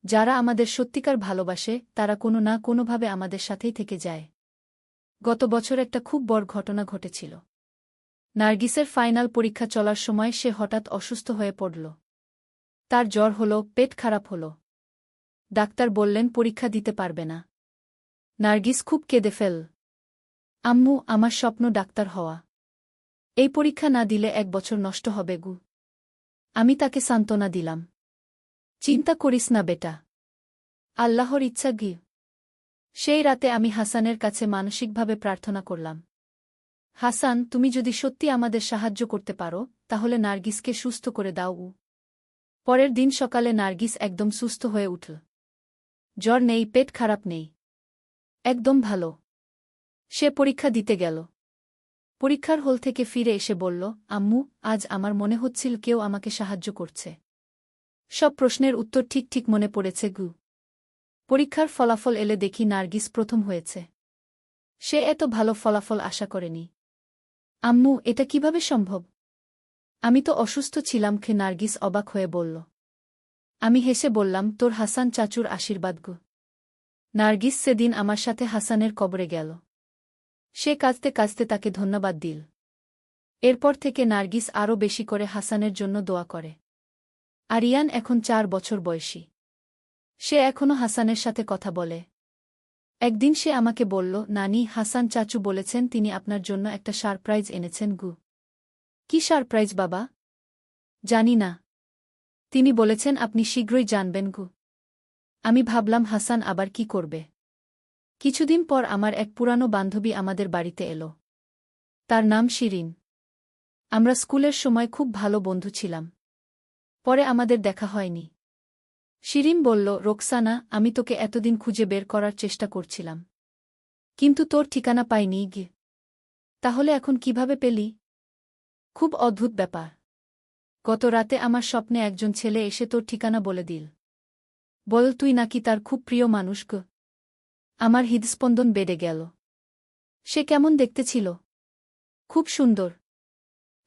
যারা আমাদের সত্যিকার ভালোবাসে তারা কোনো না কোনোভাবে আমাদের সাথেই থেকে যায়। গত বছর একটা খুব বড় ঘটনা ঘটেছিল। নার্গিসের ফাইনাল পরীক্ষা চলার সময় সে হঠাৎ অসুস্থ হয়ে পড়ল। তার জ্বর হল, পেট খারাপ হল। ডাক্তার বললেন পরীক্ষা দিতে পারবে না। নার্গিস খুব কেঁদে ফেল। আম্মু, আমার স্বপ্ন ডাক্তার হওয়া। এই পরীক্ষা না দিলে 1 বছর নষ্ট হবে গু। আমি তাকে সান্ত্বনা দিলাম। চিন্তা করিস না বেটা, আল্লাহর ইচ্ছা গি। সেই রাতে আমি হাসানের কাছে মানসিকভাবে প্রার্থনা করলাম, হাসান, তুমি যদি সত্যি আমাদের সাহায্য করতে পারো তাহলে নার্গিসকে সুস্থ করে দাও। পরের দিন সকালে নার্গিস একদম সুস্থ হয়ে উঠল। জ্বর নেই, পেট খারাপ নেই, একদম ভালো। সে পরীক্ষা দিতে গেল। পরীক্ষার হল থেকে ফিরে এসে বলল, আম্মু, আজ আমার মনে হচ্ছিল কেউ আমাকে সাহায্য করছে। সব প্রশ্নের উত্তর ঠিক ঠিক মনে পড়েছে গু। পরীক্ষার ফলাফল এলে দেখি নার্গিস প্রথম হয়েছে। সে এত ভালো ফলাফল আশা করেনি। আম্মু, এটা কিভাবে সম্ভব? আমি তো অসুস্থ ছিলাম। নার্গিস অবাক হয়ে বলল। আমি হেসে বললাম, তোর হাসান চাচুর আশীর্বাদ গু। নার্গিস সেদিন আমার সাথে হাসানের কবরে গেল। সে কাঁদতে কাঁদতে তাকে ধন্যবাদ দিল। এরপর থেকে নার্গিস আরও বেশি করে হাসানের জন্য দোয়া করে। আরিয়ান এখন 4 বছর বয়সী। সে এখনও হাসানের সাথে কথা বলে। একদিন সে আমাকে বলল, নানি, হাসান চাচু বলেছেন তিনি আপনার জন্য একটা সারপ্রাইজ এনেছেন গু। কি সারপ্রাইজ বাবা? জানি না। তিনি বলেছেন আপনি শীঘ্রই জানবেন গু। আমি ভাবলাম হাসান আবার কি করবে। কিছুদিন পর আমার এক পুরানো বান্ধবী আমাদের বাড়িতে এলো। তার নাম শিরিন। আমরা স্কুলের সময় খুব ভালো বন্ধু ছিলাম। পরে আমাদের দেখা হয়নি। শিরিন বলল, রোকসানা, আমি তোকে এতদিন খুঁজে বের করার চেষ্টা করছিলাম, কিন্তু তোর ঠিকানা পাইনি গে। তাহলে এখন কিভাবে পেলি? খুব অদ্ভুত ব্যাপার। গত রাতে আমার স্বপ্নে একজন ছেলে এসে তোর ঠিকানা বলে দিল। বল তুই নাকি তার খুব প্রিয় মানুষ গ। আমার হৃদস্পন্দন বেড়ে গেল। সে কেমন দেখতে ছিল? খুব সুন্দর,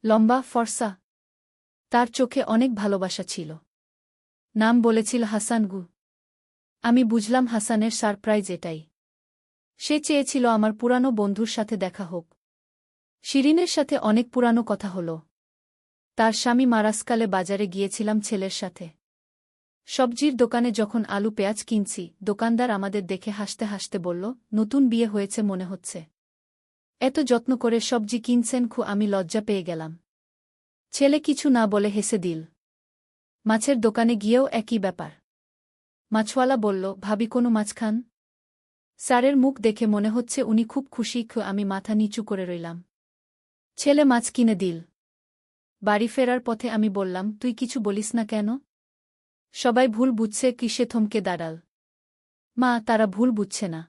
লম্বা, ফর্সা। তার চোখে অনেক ভালোবাসা ছিল। নাম বলেছিল হাসান গু। আমি বুঝলাম হাসানের সারপ্রাইজ এটাই। সে চেয়েছিল আমার পুরানো বন্ধুর সাথে দেখা হোক। শিরিনের সাথে অনেক পুরানো কথা হল। তার স্বামী মারাসকালে বাজারে গিয়েছিলাম ছেলের সাথে। সবজির দোকানে যখন আলু পেঁয়াজ কিনছি, দোকানদার আমাদের দেখে হাসতে হাসতে বলল, নতুন বিয়ে হয়েছে মনে হচ্ছে। এত যত্ন করে সবজি কিনছেন আমি লজ্জা পেয়ে গেলাম। ছেলে কিছু না বলে হেসে দিল। মাছের দোকানে গিয়েও একই ব্যাপার। মাছওয়ালা বলল, ভাবি কোনো মাছ খান? স্যারের মুখ দেখে মনে হচ্ছে উনি খুব খুশি। আমি মাথা নিচু করে রইলাম। ছেলে মাছ কিনে দিল। বাড়ি ফেরার পথে আমি বললাম, তুই কিছু বলিস না কেন? সবাই ভুল বুঝছে কি? সে থমকে দাঁড়াল। মা, তারা ভুল বুঝছে না।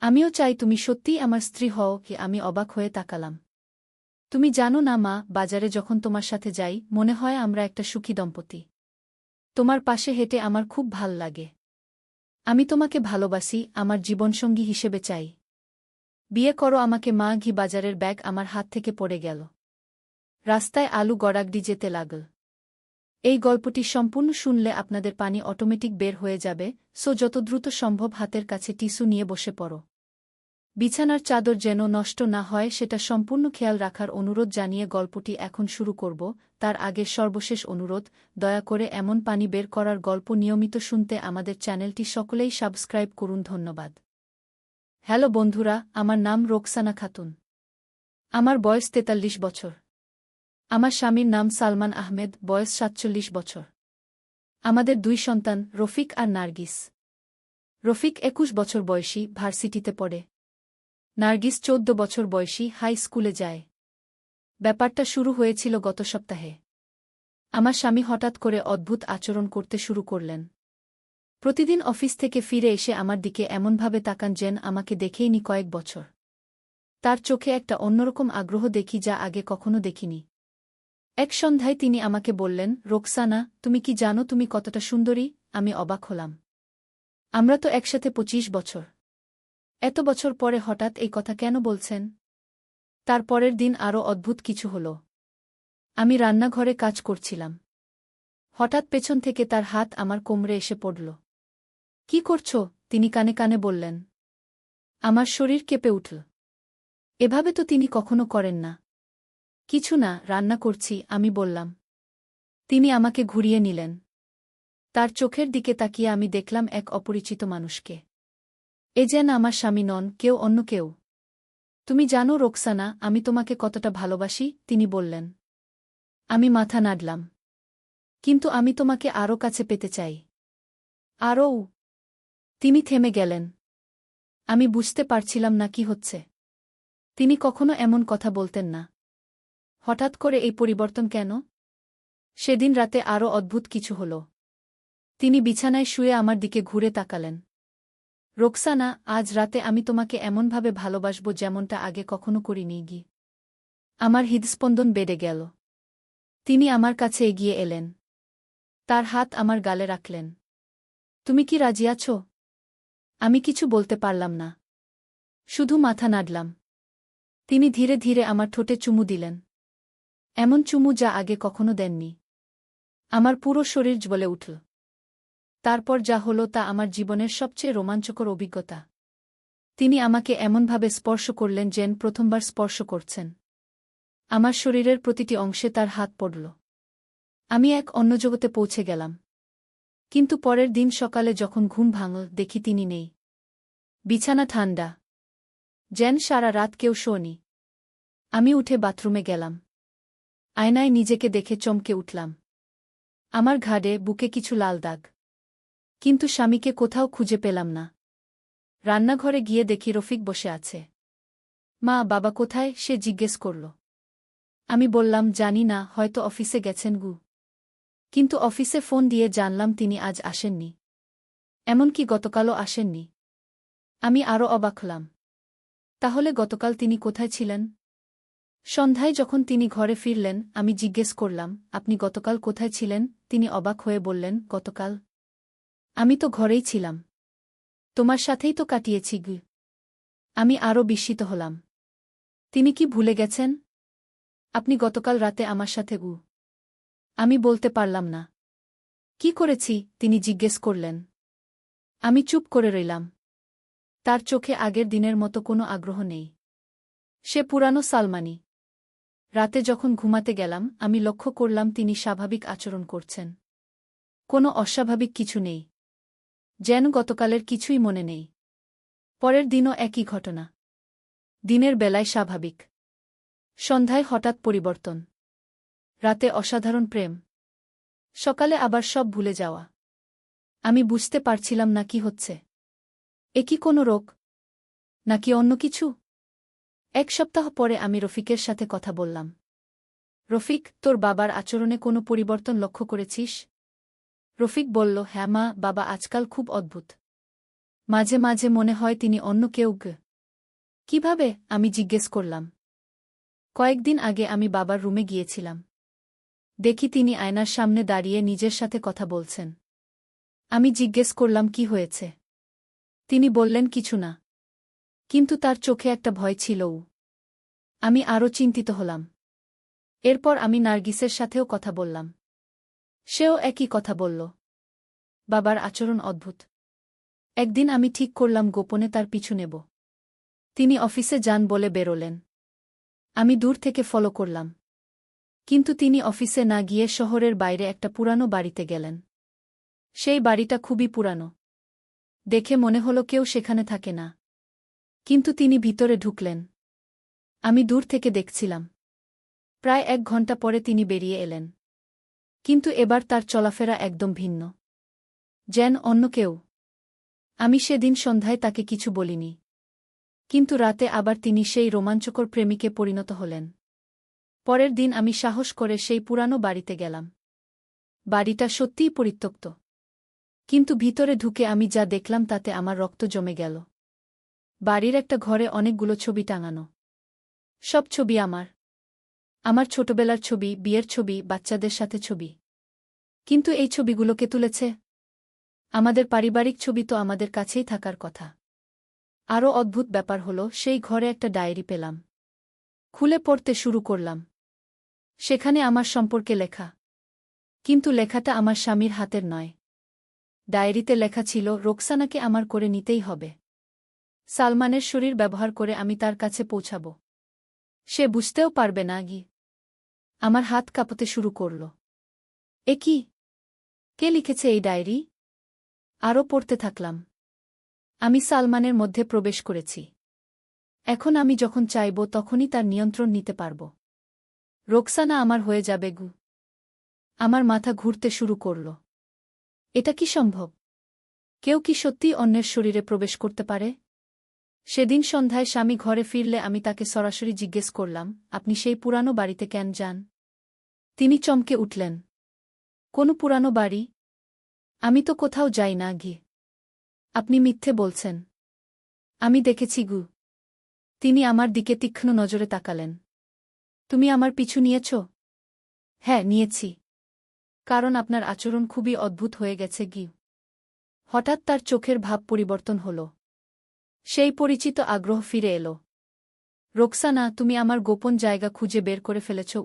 আমিও চাই তুমি সত্যিই আমার স্ত্রী হও। কি? আমি অবাক হয়ে তাকালাম। তুমি জানো না মা, বাজারে যখন তোমার সাথে যাই মনে হয় আমরা একটা সুখী দম্পতি। তোমার পাশে হেঁটে আমার খুব ভাল লাগে। আমি তোমাকে ভালোবাসি, আমার জীবনসঙ্গী হিসেবে চাই। বিয়ে করো আমাকে মা। বাজারের ব্যাগ আমার হাত থেকে পড়ে গেল। রাস্তায় আলু গড়াগড়ি যেতে লাগল। এই গল্পটি সম্পূর্ণ শুনলে আপনাদের পানি অটোমেটিক বের হয়ে যাবে, সো যত দ্রুত সম্ভব হাতের কাছে টিস্যু নিয়ে বসে পড়ো। বিছানার চাদর যেন নষ্ট না হয় সেটা সম্পূর্ণ খেয়াল রাখার অনুরোধ জানিয়ে গল্পটি এখন শুরু করব। তার আগে সর্বশেষ অনুরোধ, দয়া করে এমন পানি বের করার গল্প নিয়মিত শুনতে আমাদের চ্যানেলটি সকলেই সাবস্ক্রাইব করুন। ধন্যবাদ। হ্যালো বন্ধুরা, আমার নাম রোকসানা খাতুন। আমার বয়স 43 বছর। আমার স্বামীর নাম সালমান আহমেদ, বয়স 47 বছর। আমাদের 2 সন্তান, রফিক আর নার্গিস। রফিক 21 বছর বয়সী, ভার্সিটিতে পড়ে। নার্গিস 14 বছর বয়সী, হাই স্কুলে যায়। ব্যাপারটা শুরু হয়েছিল গত সপ্তাহে। আমার স্বামী হঠাৎ করে অদ্ভুত আচরণ করতে শুরু করলেন। প্রতিদিন অফিস থেকে ফিরে এসে আমার দিকে এমনভাবে তাকান যেন আমাকে দেখেইনি কয়েক বছর। তার চোখে একটা অন্যরকম আগ্রহ দেখি যা আগে কখনো দেখিনি। এক সন্ধ্যায় তিনি আমাকে বললেন, রোকসানা, তুমি কি জানো তুমি কতটা সুন্দরী? আমি অবাক হলাম। আমরা তো একসাথে 25 বছর। এত বছর পরে হঠাৎ এই কথা কেন বলছেন? তার পরের দিন আরও অদ্ভুত কিছু হল। আমি রান্নাঘরে কাজ করছিলাম। হঠাৎ পেছন থেকে তার হাত আমার কোমরে এসে পড়ল। কি করছ? তিনি কানে কানে বললেন। আমার শরীর কেঁপে উঠল। এভাবে তো তিনি কখনো করেন না। কিছু না, রান্না করছি, আমি বললাম। তিনি আমাকে ঘুরিয়ে নিলেন। তার চোখের দিকে তাকিয়ে আমি দেখলাম এক অপরিচিত মানুষকে। এ যেন আমার স্বামী নন, কেউ অন্য কেউ। তুমি জানো রোকসানা, আমি তোমাকে কতটা ভালোবাসি, তিনি বললেন। আমি মাথা নাড়লাম। কিন্তু আমি তোমাকে আরও কাছে পেতে চাই। আরও। তিনি থেমে গেলেন। আমি বুঝতে পারছিলাম না কি হচ্ছে। তিনি কখনো এমন কথা বলতেন না। হঠাৎ করে এই পরিবর্তন কেন? সেদিন রাতে আরও অদ্ভুত কিছু হল। তিনি বিছানায় শুয়ে আমার দিকে ঘুরে তাকালেন। রোকসানা, আজ রাতে আমি তোমাকে এমনভাবে ভালোবাসব যেমনটা আগে কখনো করিনি গি। আমার হৃদস্পন্দন বেড়ে গেল। তিনি আমার কাছে এগিয়ে এলেন। তার হাত আমার গালে রাখলেন। তুমি কি রাজি আছো? আমি কিছু বলতে পারলাম না। শুধু মাথা নাড়লাম। তিনি ধীরে ধীরে আমার ঠোঁটে চুমু দিলেন। এমন চুমু যা আগে কখনো দেননি। আমার পুরো শরীর জ্বলে উঠল। তারপর যা হলো তা আমার জীবনের সবচেয়ে রোমাঞ্চকর অভিজ্ঞতা। তিনি আমাকে এমনভাবে স্পর্শ করলেন যেন প্রথমবার স্পর্শ করছেন। আমার শরীরের প্রতিটি অংশে তার হাত পড়ল। আমি এক অন্য জগতে পৌঁছে গেলাম। কিন্তু পরের দিন সকালে যখন ঘুম ভাঙল, দেখি তিনি নেই। বিছানা ঠান্ডা। যেন সারা রাত কেউ শোয়নি। আমি উঠে বাথরুমে গেলাম। আয়নায় নিজেকে দেখে চমকে উঠলাম। আমার ঘাড়ে, বুকে কিছু লাল দাগ। কিন্তু স্বামীকে কোথাও খুঁজে পেলাম না। রান্নাঘরে গিয়ে দেখি রফিক বসে আছে। মা, বাবা কোথায়? সে জিজ্ঞেস করল। আমি বললাম, জানি না, হয়তো অফিসে গেছেন গু। কিন্তু অফিসে ফোন দিয়ে জানলাম তিনি আজ আসেননি। এমনকি গতকালও আসেননি। আমি আরও অবাক হলাম। তাহলে গতকাল তিনি কোথায় ছিলেন? সন্ধ্যায় যখন তিনি ঘরে ফিরলেন, আমি জিজ্ঞেস করলাম, আপনি গতকাল কোথায় ছিলেন? তিনি অবাক হয়ে বললেন, গতকাল? আমি তো ঘরেই ছিলাম। তোমার সাথেই তো কাটিয়েছি গু। আমি আরও বিস্মিত হলাম। তিনি কি ভুলে গেছেন? আপনি গতকাল রাতে আমার সাথে গু। আমি বলতে পারলাম না। কি করেছি? তিনি জিজ্ঞেস করলেন। আমি চুপ করে রইলাম। তার চোখে আগের দিনের মতো কোনো আগ্রহ নেই। সে পুরানো সালমানি। রাতে যখন ঘুমাতে গেলাম, আমি লক্ষ্য করলাম তিনি স্বাভাবিক আচরণ করছেন। কোনো অস্বাভাবিক কিছু নেই। যেন গতকালের কিছুই মনে নেই। পরের দিনও একই ঘটনা। দিনের বেলায় স্বাভাবিক। সন্ধ্যায় হঠাৎ পরিবর্তন। রাতে অসাধারণ প্রেম। সকালে আবার সব ভুলে যাওয়া। আমি বুঝতে পারছিলাম না কি হচ্ছে। এ কি কোনো রোগ? নাকি অন্য কিছু? এক সপ্তাহ পরে আমি রফিকের সাথে কথা বললাম। রফিক, তোর বাবার আচরণে কোনো পরিবর্তন লক্ষ্য করেছিস? রফিক বলল, হ্যাঁ মা, বাবা আজকাল খুব অদ্ভুত। মাঝে মাঝে মনে হয় তিনি অন্য কেউ। কিভাবে? আমি জিজ্ঞেস করলাম। কয়েকদিন আগে আমি বাবার রুমে গিয়েছিলাম। দেখি তিনি আয়নার সামনে দাঁড়িয়ে নিজের সাথে কথা বলছেন। আমি জিজ্ঞেস করলাম, কি হয়েছে? তিনি বললেন, কিছু না। কিন্তু তার চোখে একটা ভয় ছিল। আমি আরও চিন্তিত হলাম। এরপর আমি নার্গিসের সাথেও কথা বললাম। সেও একই কথা বলল। বাবার আচরণ অদ্ভুত। একদিন আমি ঠিক করলাম গোপনে তার পিছু নেব। তিনি অফিসে যান বলে বেরোলেন। আমি দূর থেকে ফলো করলাম। কিন্তু তিনি অফিসে না গিয়ে শহরের বাইরে একটা পুরানো বাড়িতে গেলেন। সেই বাড়িটা খুবই পুরানো। দেখে মনে হলো কেউ সেখানে থাকে না। কিন্তু তিনি ভিতরে ঢুকলেন। আমি দূর থেকে দেখছিলাম। প্রায় 1 ঘন্টা পরে তিনি বেরিয়ে এলেন। কিন্তু এবার তার চলাফেরা একদম ভিন্ন। যেন অন্য কেউ। আমি সেদিন সন্ধ্যায় তাকে কিছু বলিনি। কিন্তু রাতে আবার তিনি সেই রোমাঞ্চকর প্রেমিকে পরিণত হলেন। পরের দিন আমি সাহস করে সেই পুরানো বাড়িতে গেলাম। বাড়িটা সত্যিই পরিত্যক্ত। কিন্তু ভিতরে ঢুকে আমি যা দেখলাম তাতে আমার রক্ত জমে গেল। বাড়ির একটা ঘরে অনেকগুলো ছবি টাঙানো। সব ছবি আমার। আমার ছোটবেলার ছবি, বিয়ের ছবি, বাচ্চাদের সাথে ছবি। কিন্তু এই ছবিগুলোকে তুলেছে? আমাদের পারিবারিক ছবি তো আমাদের কাছেই থাকার কথা। আরও অদ্ভুত ব্যাপার হলো, সেই ঘরে একটা ডায়েরি পেলাম। খুলে পড়তে শুরু করলাম। সেখানে আমার সম্পর্কে লেখা। কিন্তু লেখাটা আমার স্বামীর হাতের নয়। ডায়েরিতে লেখা ছিল, রোকসানাকে আমার করে নিতেই হবে। সালমানের শরীর ব্যবহার করে আমি তার কাছে পৌঁছাব। সে বুঝতেও পারবে না। আমার হাত কাঁপতে শুরু করল। এ কি? কে লিখেছে এই ডায়েরি? আরও পড়তে থাকলাম। আমি সালমানের মধ্যে প্রবেশ করেছি। এখন আমি যখন চাইব তখনই তার নিয়ন্ত্রণ নিতে পারব। রোকসানা আমার হয়ে যাবে। আমার মাথা ঘুরতে শুরু করল। এটা কি সম্ভব? কেউ কি সত্যিই অন্যের শরীরে প্রবেশ করতে পারে? সেদিন সন্ধ্যায় স্বামী ঘরে ফিরলে আমি তাকে সরাসরি জিজ্ঞেস করলাম, আপনি সেই পুরানো বাড়িতে কেন যান? তিনি চমকে উঠলেন। কোনো পুরানো বাড়ি? আমি তো কোথাও যাই না। আপনি মিথ্যে বলছেন। আমি দেখেছি। তিনি আমার দিকে তীক্ষ্ণ নজরে তাকালেন। তুমি আমার পিছু নিয়েছ? হ্যাঁ, নিয়েছি। কারণ আপনার আচরণ খুবই অদ্ভুত হয়ে গেছে। হঠাৎ তার চোখের ভাব পরিবর্তন হল। সেই পরিচিত আগ্রহ ফিরে এলো। রোকসানা, তুমি আমার গোপন জায়গা খুঁজে বের করে ফেলেছ।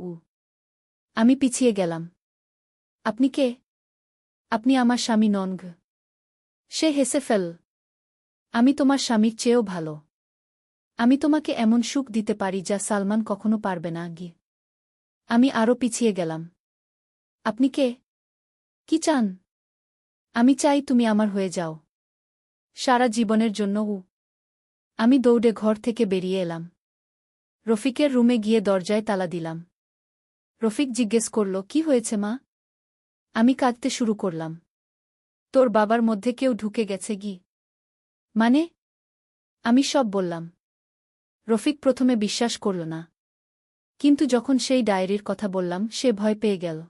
আমি পিছিয়ে গেলাম। আপনি কে? আপনি আমার স্বামী নন। সে হেসে ফেল। আমি তোমার স্বামীর চেয়েও ভালো। আমি তোমাকে এমন সুখ দিতে পারি যা সালমান কখনো পারবে না। আমি আরও পিছিয়ে গেলাম। আপনি কে? কি চান? আমি চাই তুমি আমার হয়ে যাও। সারা জীবনের জন্য। আমি দৌড়ে ঘর থেকে বেরিয়ে এলাম। রফিকের রুমে গিয়ে দরজায় তালা দিলাম। রফিক জিজ্ঞেস করল, কি হয়েছে মা? আমি কাঁদতে শুরু করলাম। তোর বাবার মধ্যে কেউ ঢুকে গেছে। মানে? আমি সব বললাম। রফিক প্রথমে বিশ্বাস করল না। কিন্তু যখন সেই ডায়েরির কথা বললাম সে ভয় পেয়ে গেল।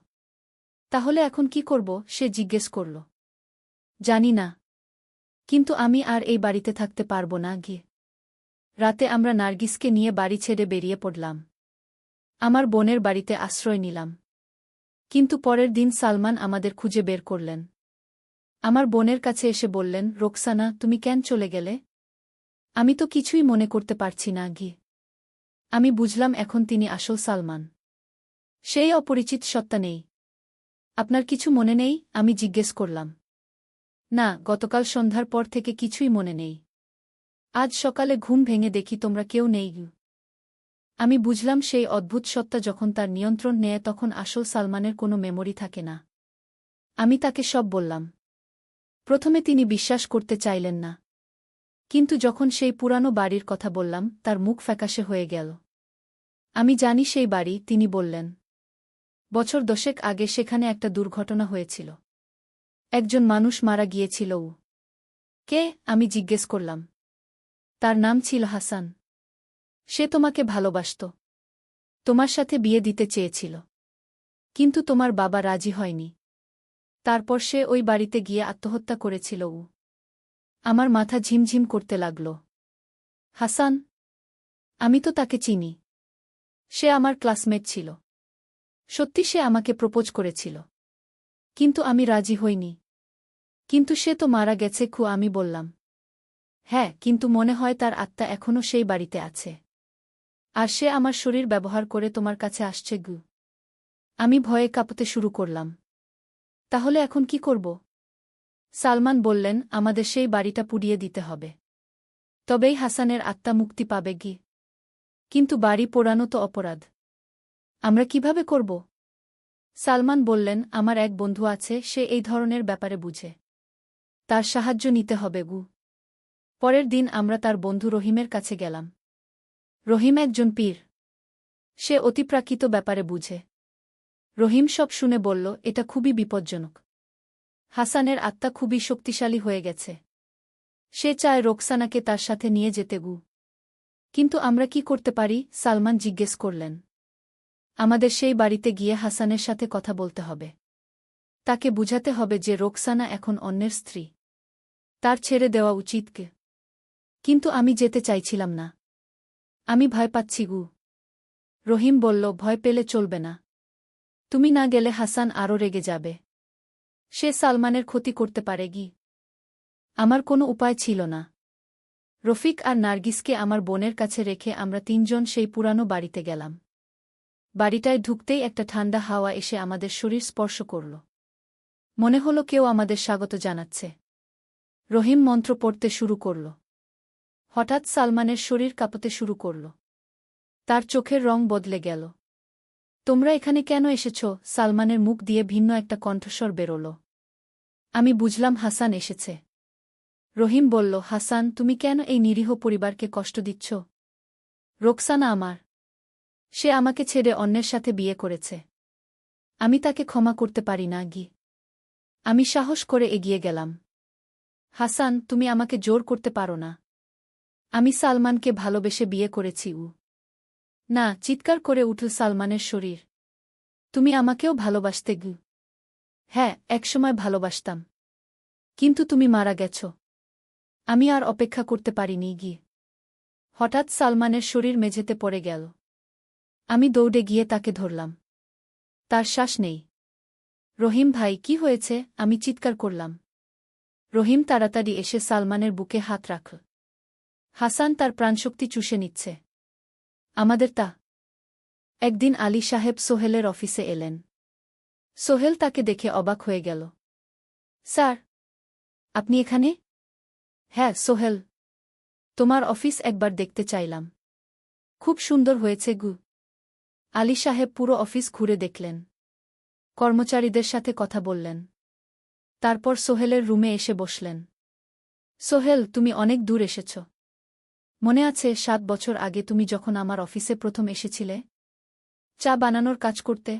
তাহলে এখন কি করব? সে জিজ্ঞেস করল। জানি না। কিন্তু আমি আর এই বাড়িতে থাকতে পারব না। রাতে আমরা নার্গিসকে নিয়ে বাড়ি ছেড়ে বেরিয়ে পড়লাম। আমার বোনের বাড়িতে আশ্রয় নিলাম। কিন্তু পরের দিন সালমান আমাদের খুঁজে বের করলেন। আমার বোনের কাছে এসে বললেন, রোকসানা, তুমি কেন চলে গেলে? আমি তো কিছুই মনে করতে পারছি না। আমি বুঝলাম এখন তিনি আসল সালমান। সেই অপরিচিত সত্তা নেই। আপনার কিছু মনে নেই? আমি জিজ্ঞেস করলাম। না, গতকাল সন্ধ্যার পর থেকে কিছুই মনে নেই। আজ সকালে ঘুম ভেঙে দেখি তোমরা কেউ নেই। আমি বুঝলাম সেই অদ্ভুত সত্তা যখন তার নিয়ন্ত্রণ নেয় তখন আসল সালমানের কোনো মেমোরি থাকে না। আমি তাকে সব বললাম। প্রথমে তিনি বিশ্বাস করতে চাইলেন না। কিন্তু যখন সেই পুরানো বাড়ির কথা বললাম তার মুখ ফ্যাকাশে হয়ে গেল। আমি জানি সেই বাড়ি, তিনি বললেন। বছর 10 আগে সেখানে একটা দুর্ঘটনা হয়েছিল। একজন মানুষ মারা গিয়েছিল। কে? আমি জিজ্ঞেস করলাম। তার নাম ছিল হাসান। সে তোমাকে ভালোবাসত। তোমার সাথে বিয়ে দিতে চেয়েছিল। কিন্তু তোমার বাবা রাজি হয়নি। তারপর সে ওই বাড়িতে গিয়ে আত্মহত্যা করেছিল। আমার মাথা ঝিমঝিম করতে লাগল। হাসান? আমি তো তাকে চিনি। সে আমার ক্লাসমেট ছিল। সত্যি সে আমাকে প্রপোজ করেছিল। কিন্তু আমি রাজি হইনি। কিন্তু সে তো মারা গেছে। আমি বললাম। হ্যাঁ, কিন্তু মনে হয় তার আত্মা এখনও সেই বাড়িতে আছে। আর সে আমার শরীর ব্যবহার করে তোমার কাছে আসছে। আমি ভয়ে কাঁপতে শুরু করলাম। তাহলে এখন কি করব? সালমান বললেন, আমাদের সেই বাড়িটা পুড়িয়ে দিতে হবে। তবেই হাসানের আত্মা মুক্তি পাবে। কিন্তু বাড়ি পোড়ানো তো অপরাধ। আমরা কিভাবে করব? সালমান বললেন, আমার এক বন্ধু আছে, সে এই ধরনের ব্যাপারে বুঝে। তার সাহায্য নিতে হবে। পরের দিন আমরা তার বন্ধু রহিমের কাছে গেলাম। রহিম একজন পীর। সে অতিপ্রাকৃত ব্যাপারে বুঝে। রহিম সব শুনে বলল, এটা খুবই বিপজ্জনক। হাসানের আত্মা খুবই শক্তিশালী হয়ে গেছে। সে চায় রোকসানাকে তার সাথে নিয়ে যেতে। কিন্তু আমরা কি করতে পারি? সালমান জিজ্ঞেস করলেন। আমাদের সেই বাড়িতে গিয়ে হাসানের সাথে কথা বলতে হবে। তাকে বুঝাতে হবে যে রোকসানা এখন অন্যের স্ত্রী। তার ছেড়ে দেওয়া উচিত। কিন্তু আমি যেতে চাইছিলাম না। আমি ভয় পাচ্ছি। রহিম বলল, ভয় পেলে চলবে না। তুমি না গেলে হাসান আরও রেগে যাবে। সে সালমানের ক্ষতি করতে পারে। আমার কোনো উপায় ছিল না। রফিক আর নার্গিসকে আমার বোনের কাছে রেখে আমরা 3 জন সেই পুরানো বাড়িতে গেলাম। বাড়িটায় ঢুকতেই একটা ঠান্ডা হাওয়া এসে আমাদের শরীর স্পর্শ করল। মনে হলো কেউ আমাদের স্বাগত জানাচ্ছে। রহিম মন্ত্র পড়তে শুরু করল। হঠাৎ সালমানের শরীর কাঁপতে শুরু করল। তার চোখের রং বদলে গেল। তোমরা এখানে কেন এসেছ? সালমানের মুখ দিয়ে ভিন্ন একটা কণ্ঠস্বর বেরোল। আমি বুঝলাম হাসান এসেছে। রহিম বলল, হাসান, তুমি কেন এই নিরীহ পরিবারকে কষ্ট দিচ্ছ? রোকসানা আমার। সে আমাকে ছেড়ে অন্যের সাথে বিয়ে করেছে। আমি তাকে ক্ষমা করতে পারি না গি। আমি সাহস করে এগিয়ে গেলাম। হাসান, তুমি আমাকে জোর করতে পারো না। আমি সালমানকে ভালোবেসে বিয়ে করেছি। না, চিৎকার করে উঠল সালমানের শরীর। তুমি আমাকেও ভালোবাসতে গু? হ্যাঁ, একসময় ভালোবাসতাম। কিন্তু তুমি মারা গেছ। আমি আর অপেক্ষা করতে পারিনি গি। হঠাৎ সালমানের শরীর মেঝেতে পড়ে গেল। আমি দৌড়ে গিয়ে তাকে ধরলাম। তার শ্বাস নেই। রহিম ভাই, কি হয়েছে? আমি চিৎকার করলাম। রহিম তাড়াতাড়ি এসে সালমানের বুকে হাত রাখল। হাসান তার প্রাণশক্তি চুষে নিচ্ছে। আমাদের তা। একদিন আলী সাহেব সোহেলের অফিসে এলেন। সোহেল তাকে দেখে অবাক হয়ে গেল। স্যার, আপনি এখানে? হ্যাঁ সোহেল, তোমার অফিস একবার দেখতে চাইলাম। খুব সুন্দর হয়েছে গু। আলী সাহেব পুরো অফিস ঘুরে দেখলেন। কর্মচারীদের সাথে কথা বললেন। তারপর সোহেলের রুমে এসে বসলেন। সোহেল, তুমি অনেক দূর এসেছ। মনে আছে 7 বছর আগে তুমি যখন আমার অফিসে প্রথম এসেছিলে চা বানানোর কাজ করতে?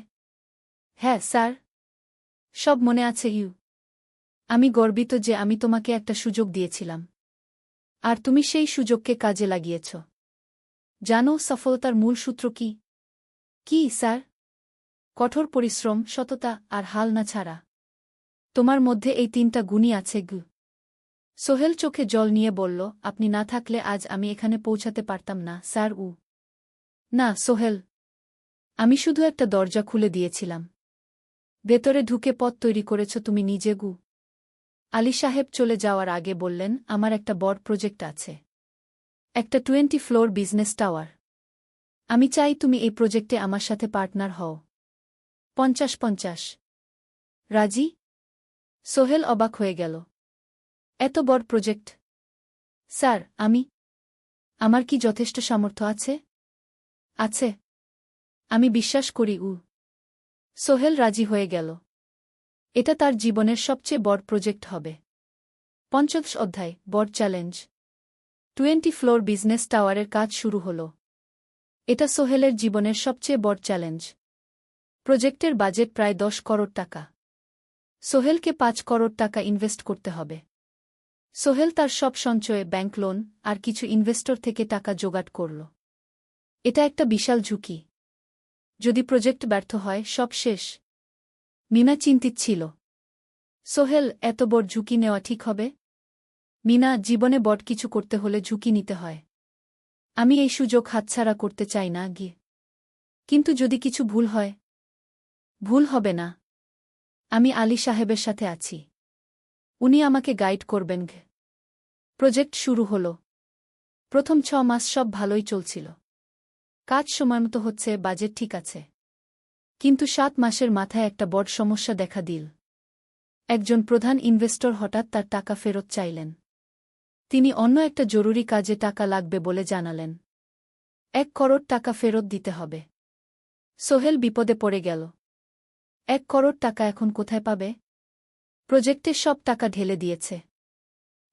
হ্যাঁ স্যার, সব মনে আছে ইউ। আমি গর্বিত যে আমি তোমাকে একটা সুযোগ দিয়েছিলাম। আর তুমি সেই সুযোগকে কাজে লাগিয়েছ। জানো সফলতার মূল সূত্র কি? কি স্যার? কঠোর পরিশ্রম, সততা আর হাল না ছাড়া। তোমার মধ্যে এই 3টা গুণই আছে গু। সোহেল চোখে জল নিয়ে বলল, আপনি না থাকলে আজ আমি এখানে পৌঁছাতে পারতাম না স্যার। না সোহেল, আমি শুধু একটা দরজা খুলে দিয়েছিলাম। ভেতরে ঢুকে পথ তৈরি করেছ তুমি নিজে গু। আলী সাহেব চলে যাওয়ার আগে বললেন, আমার একটা বড় প্রজেক্ট আছে। একটা 20 ফ্লোর বিজনেস টাওয়ার। আমি চাই তুমি এই প্রজেক্টে আমার সাথে পার্টনার হও। 50-50। রাজি? সোহেল অবাক হয়ে গেল। এত বড় প্রজেক্ট? স্যার, আমার কি যথেষ্ট সামর্থ্য আছে? আছে। আমি বিশ্বাস করি। সোহেল রাজি হয়ে গেল। এটা তার জীবনের সবচেয়ে বড় প্রজেক্ট হবে। 50 অধ্যায়, বড় চ্যালেঞ্জ। 20 ফ্লোর বিজনেস টাওয়ারের কাজ শুরু হল। এটা সোহেলের জীবনের সবচেয়ে বড় চ্যালেঞ্জ। প্রজেক্টের বাজেট প্রায় 10 করোড় টাকা। সোহেলকে 5 করোড় টাকা ইনভেস্ট করতে হবে। সোহেল তার সব সঞ্চয়ে, ব্যাংক লোন আর কিছু ইনভেস্টর থেকে টাকা জোগাড় করল। এটা একটা বিশাল ঝুঁকি। যদি প্রজেক্ট ব্যর্থ হয়, সব শেষ। মিনা চিন্তিত ছিল। সোহেল, এত বড় ঝুঁকি নেওয়া ঠিক হবে? মিনা, জীবনে বড় কিছু করতে হলে ঝুঁকি নিতে হয়। আমি এই সুযোগ হাতছাড়া করতে চাই না গিয়ে। কিন্তু যদি কিছু ভুল হয়? ভুল হবে না। আমি আলী সাহেবের সাথে আছি। উনি আমাকে গাইড করবেন। প্রজেক্ট শুরু হল। প্রথম 6 মাস সব ভালোই চলছিল। কাজ সময়মতো হচ্ছে, বাজেট ঠিক আছে। কিন্তু 7 মাসের মাথায় একটা বড় সমস্যা দেখা দিল। একজন প্রধান ইনভেস্টর হঠাৎ তার টাকা ফেরত চাইলেন। তিনি অন্য একটা জরুরি কাজে টাকা লাগবে বলে জানালেন। 1 করোড় টাকা ফেরত দিতে হবে। সোহেল বিপদে পড়ে গেল। 1 করোড় টাকা এখন কোথায় পাবে? প্রজেক্টে সব টাকা ঢেলে দিয়েছে।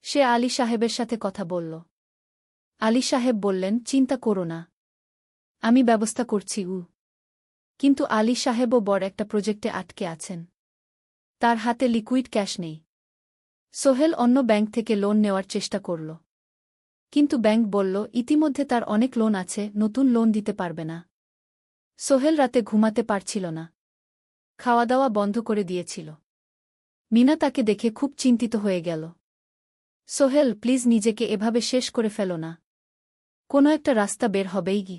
সে আলী সাহেবের সাথে কথা বলল। আলী সাহেব বললেন, চিন্তা করো না, আমি ব্যবস্থা করছি। কিন্তু আলী সাহেবও বড় একটা প্রজেক্টে আটকে আছেন। তার হাতে লিকুইড ক্যাশ নেই। সোহেল অন্য ব্যাংক থেকে লোন নেওয়ার চেষ্টা করল। কিন্তু ব্যাংক বলল, ইতিমধ্যে তার অনেক লোন আছে, নতুন লোন দিতে পারবে না। সোহেল রাতে ঘুমাতে পারছিল না। খাওয়া দাওয়া বন্ধ করে দিয়েছিল। মিনা তাকে দেখে খুব চিন্তিত হয়ে গেল। সোহেল, প্লিজ নিজেকে এভাবে শেষ করে ফেলো না। কোনো একটা রাস্তা বের হবেই গি।